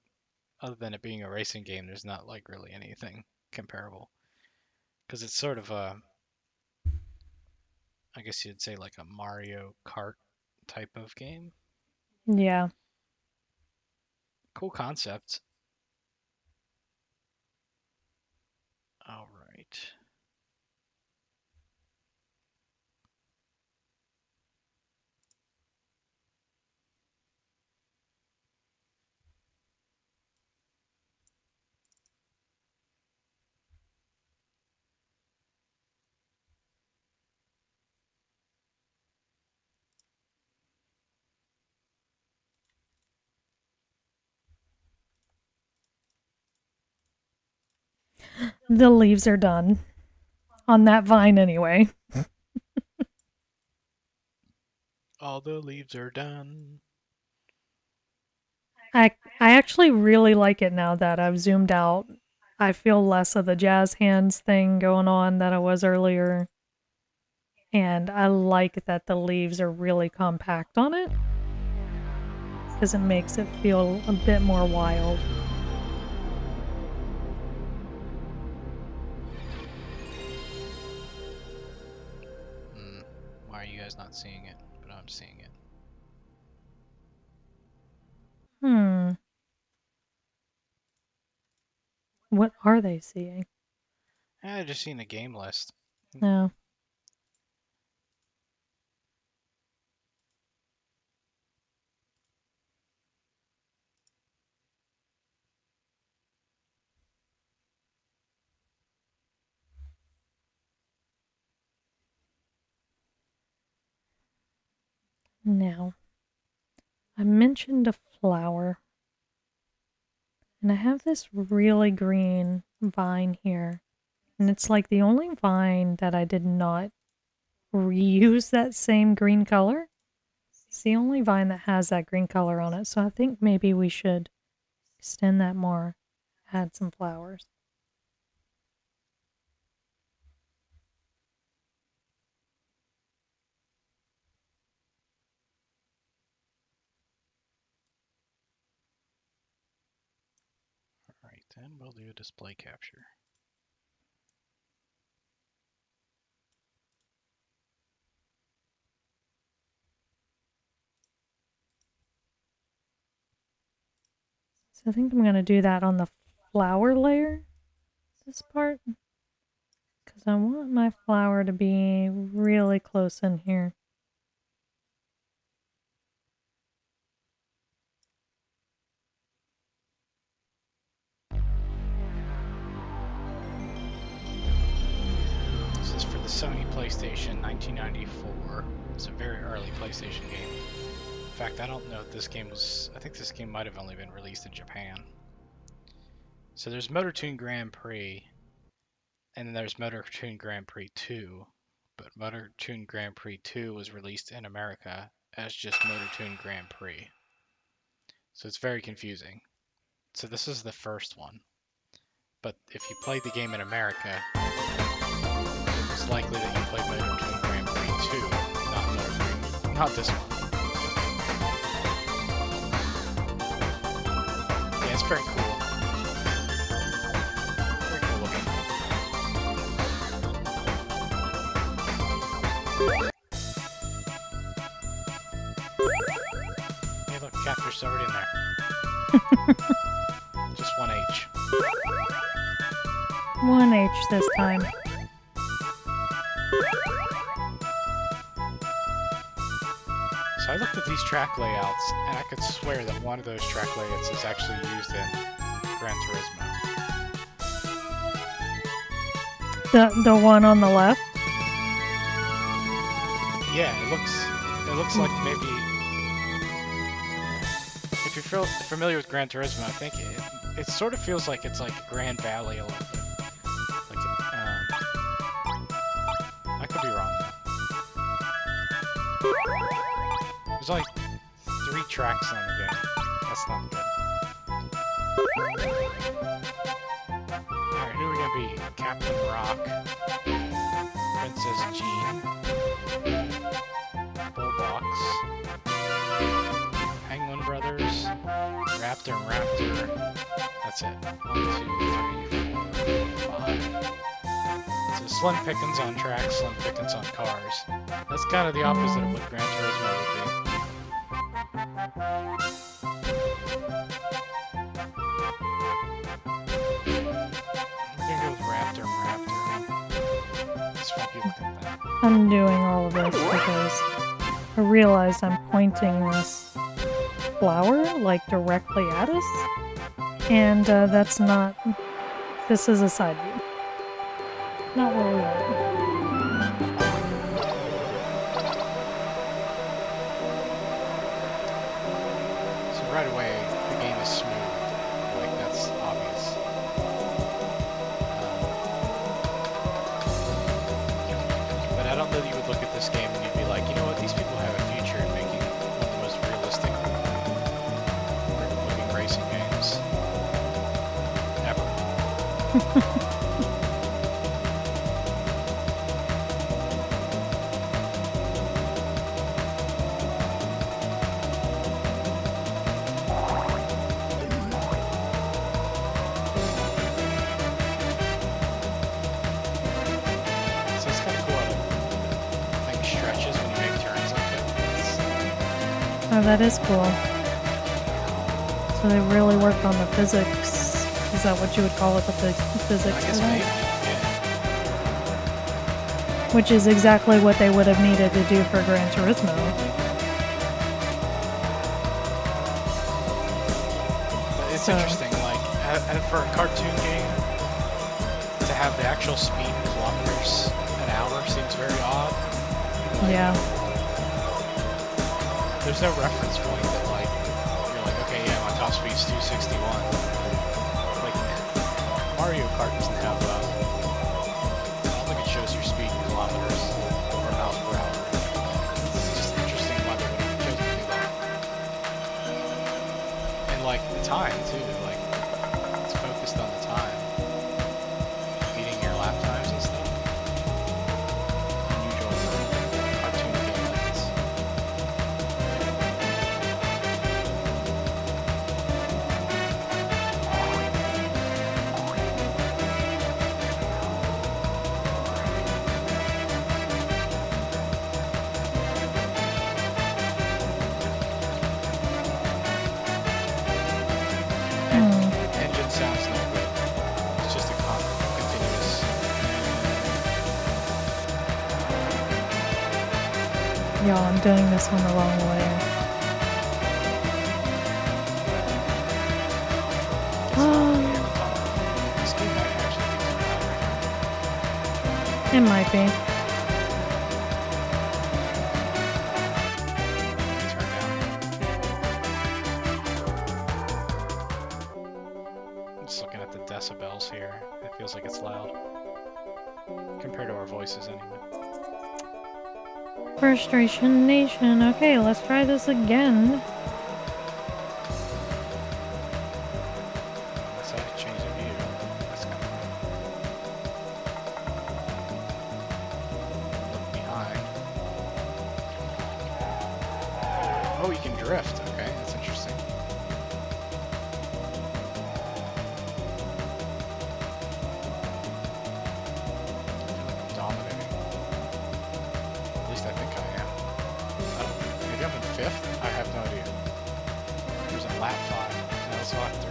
other than it being a racing game, there's not like really anything comparable. Because it's sort of I guess you'd say like a Mario Kart type of game. Yeah. Cool concept. All right. The leaves are done. On that vine, anyway. All the leaves are done. I actually really like it now that I've zoomed out. I feel less of the jazz hands thing going on that I was earlier. And I like that the leaves are really compact on it. because it makes it feel a bit more wild. Why are you guys not seeing it? But I'm seeing it. What are they seeing? I just seen a game list. No. Now, I mentioned a flower. And I have this really green vine here. And it's like the only vine that I did not reuse that same green color. It's the only vine that has that green color on it. So I think maybe we should extend that more, add some flowers. Alright, then we'll do a display capture. So I think I'm going to do that on the flower layer, this part. Because I want my flower to be really close in here. This is for the Sony PlayStation 1994. It's a very early PlayStation game. In fact, I don't know if this game was... I think this game might have only been released in Japan. So there's MotorToon Grand Prix, and then there's MotorToon Grand Prix 2. But MotorToon Grand Prix 2 was released in America as just MotorToon Grand Prix. So it's very confusing. So this is the first one. But if you played the game in America, it's likely that you played MotorToon Grand Prix 2, not MotorToon, not this one. Yeah, it's very cool. Very cool looking. Hey look, Catfish's already in there. Just 1H. 1H this time. So I looked at these track layouts, and I could swear that one of those track layouts is actually used in Gran Turismo. The one on the left? Yeah, it looks like maybe if you're familiar with Gran Turismo, I think it sort of feels like it's like Grand Valley a little bit. Like I could be wrong though. There's only 3 tracks on the game. That's not good. Alright, who are we gonna be? Captain Rock, Princess Jean, Bullbox, Penguin Brothers, Raptor and Raptor. That's it. 1, 2, 3, 4, 5. So Slim Pickens on tracks, Slim Pickens on cars. That's kind of the opposite of what Gran Turismo would be. We're gonna go with Raptor and Raptor. This funky looking thing. I'm doing all of this because I realized I'm pointing this flower like directly at us, and that's not. This is a side view. Not where we want. So right away, the game is smooth. Like, that's obvious. But I don't know that you would look at this game and you'd be like, you know what, these people have a future in making one of the most realistic looking racing games ever. Oh, that is cool. So they really worked on the physics. Is that what you would call it, the physics I for guess that? maybe. Yeah. Which is exactly what they would have needed to do for Gran Turismo. But it's So- interesting, like, and for a cartoon game, to have the actual speed in kilometers an hour seems very odd. Like, Yeah. there's no reference point that, like, you're like, okay, yeah, my top speed's 261. Like, Mario Kart doesn't have, I don't think it shows your speed in kilometers or miles per hour. It's just interesting why they would have chosen to do that. And, like, the time, too, like, it's focused on the time. Beating your lap times and stuff. Unusual for a cartoon game like this. Engine sounds no good. It's just a continuous. Y'all, I'm doing this one the wrong way. This game might actually be too loud right It might be. now. Turn down. I'm just looking at the decibels here. It feels like it's loud. Compared to our voices anyway. Frustration Nation. Okay, let's try this again. Unless I change the view. That's kind of look behind. Oh, you can drift. Okay, that's interesting. I feel like I'm dominating. At least I think I am. Maybe I'm in 5th? I have no idea. There's a lap 5. No, it's lap 3.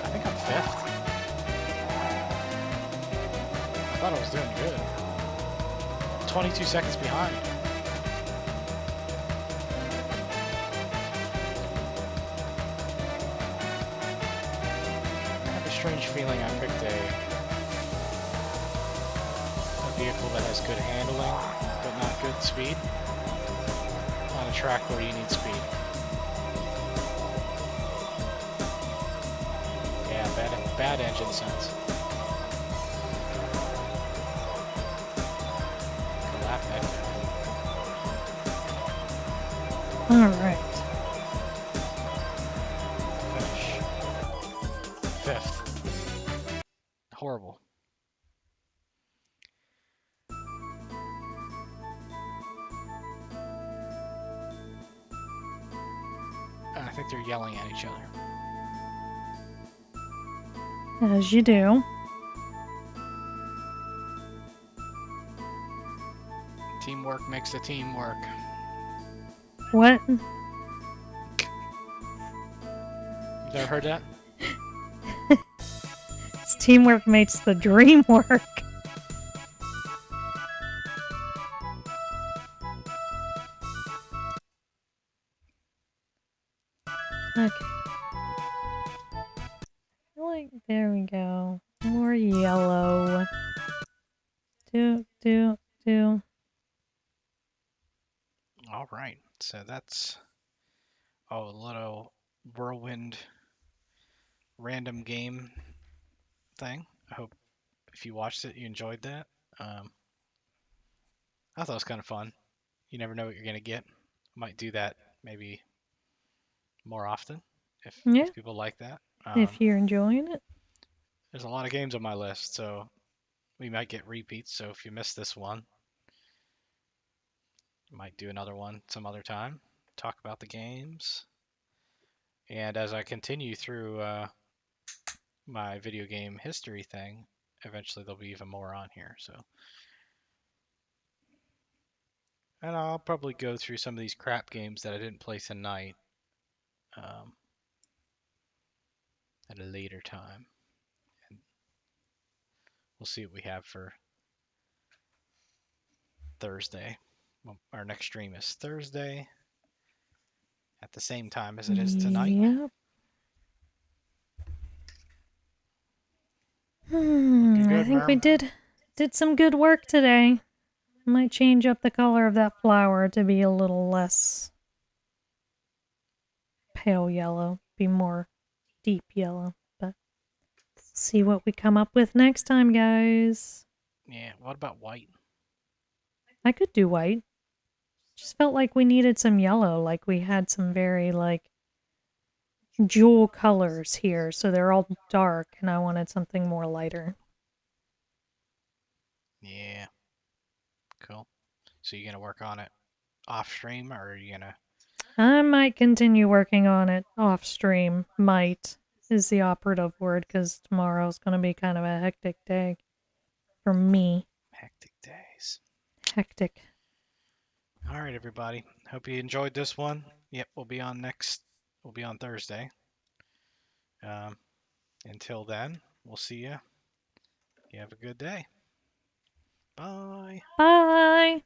I think I'm 5th. I thought I was doing good. 22 seconds behind. I have a strange feeling I picked a vehicle that has good handling, but not good speed, on a track where you need speed. Yeah, bad engine sense. Lap that guy. Alright. Finish. 5th. Horrible. I think they're yelling at each other. As you do. Teamwork makes the team work. What? You never heard that? It's teamwork makes the dream work. Okay. There we go. More yellow. Do. All right. So that's a little whirlwind random game thing. I hope if you watched it, you enjoyed that. I thought it was kind of fun. You never know what you're gonna get. Might do that maybe more often if Yeah. people like that. If you're enjoying it. There's a lot of games on my list, so we might get repeats. So if you missed this one, might do another one some other time. Talk about the games. And as I continue through my video game history thing, eventually there'll be even more on here. So And I'll probably go through some of these crap games that I didn't play tonight um, at a later time. And we'll see what we have for Thursday. Well, our next stream is Thursday at the same time as it is tonight. Yep. Looking I good, think we Merm. did some good work today. Might change up the color of that flower to be a little less pale yellow, be more deep yellow. But see what we come up with next time, guys. Yeah, what about white? I could do white. Just felt like we needed some yellow, like we had some very like jewel colors here, so they're all dark, and I wanted something more lighter. Yeah, cool. So you're gonna work on it off stream, or are you gonna? I might continue working on it off stream. Might is the operative word, because tomorrow's going to be kind of a hectic day for me. Hectic days. Hectic. All right, everybody. Hope you enjoyed this one. Yep, we'll be on next. We'll be on Thursday. Um, until then, we'll see you. You have a good day. Bye. Bye.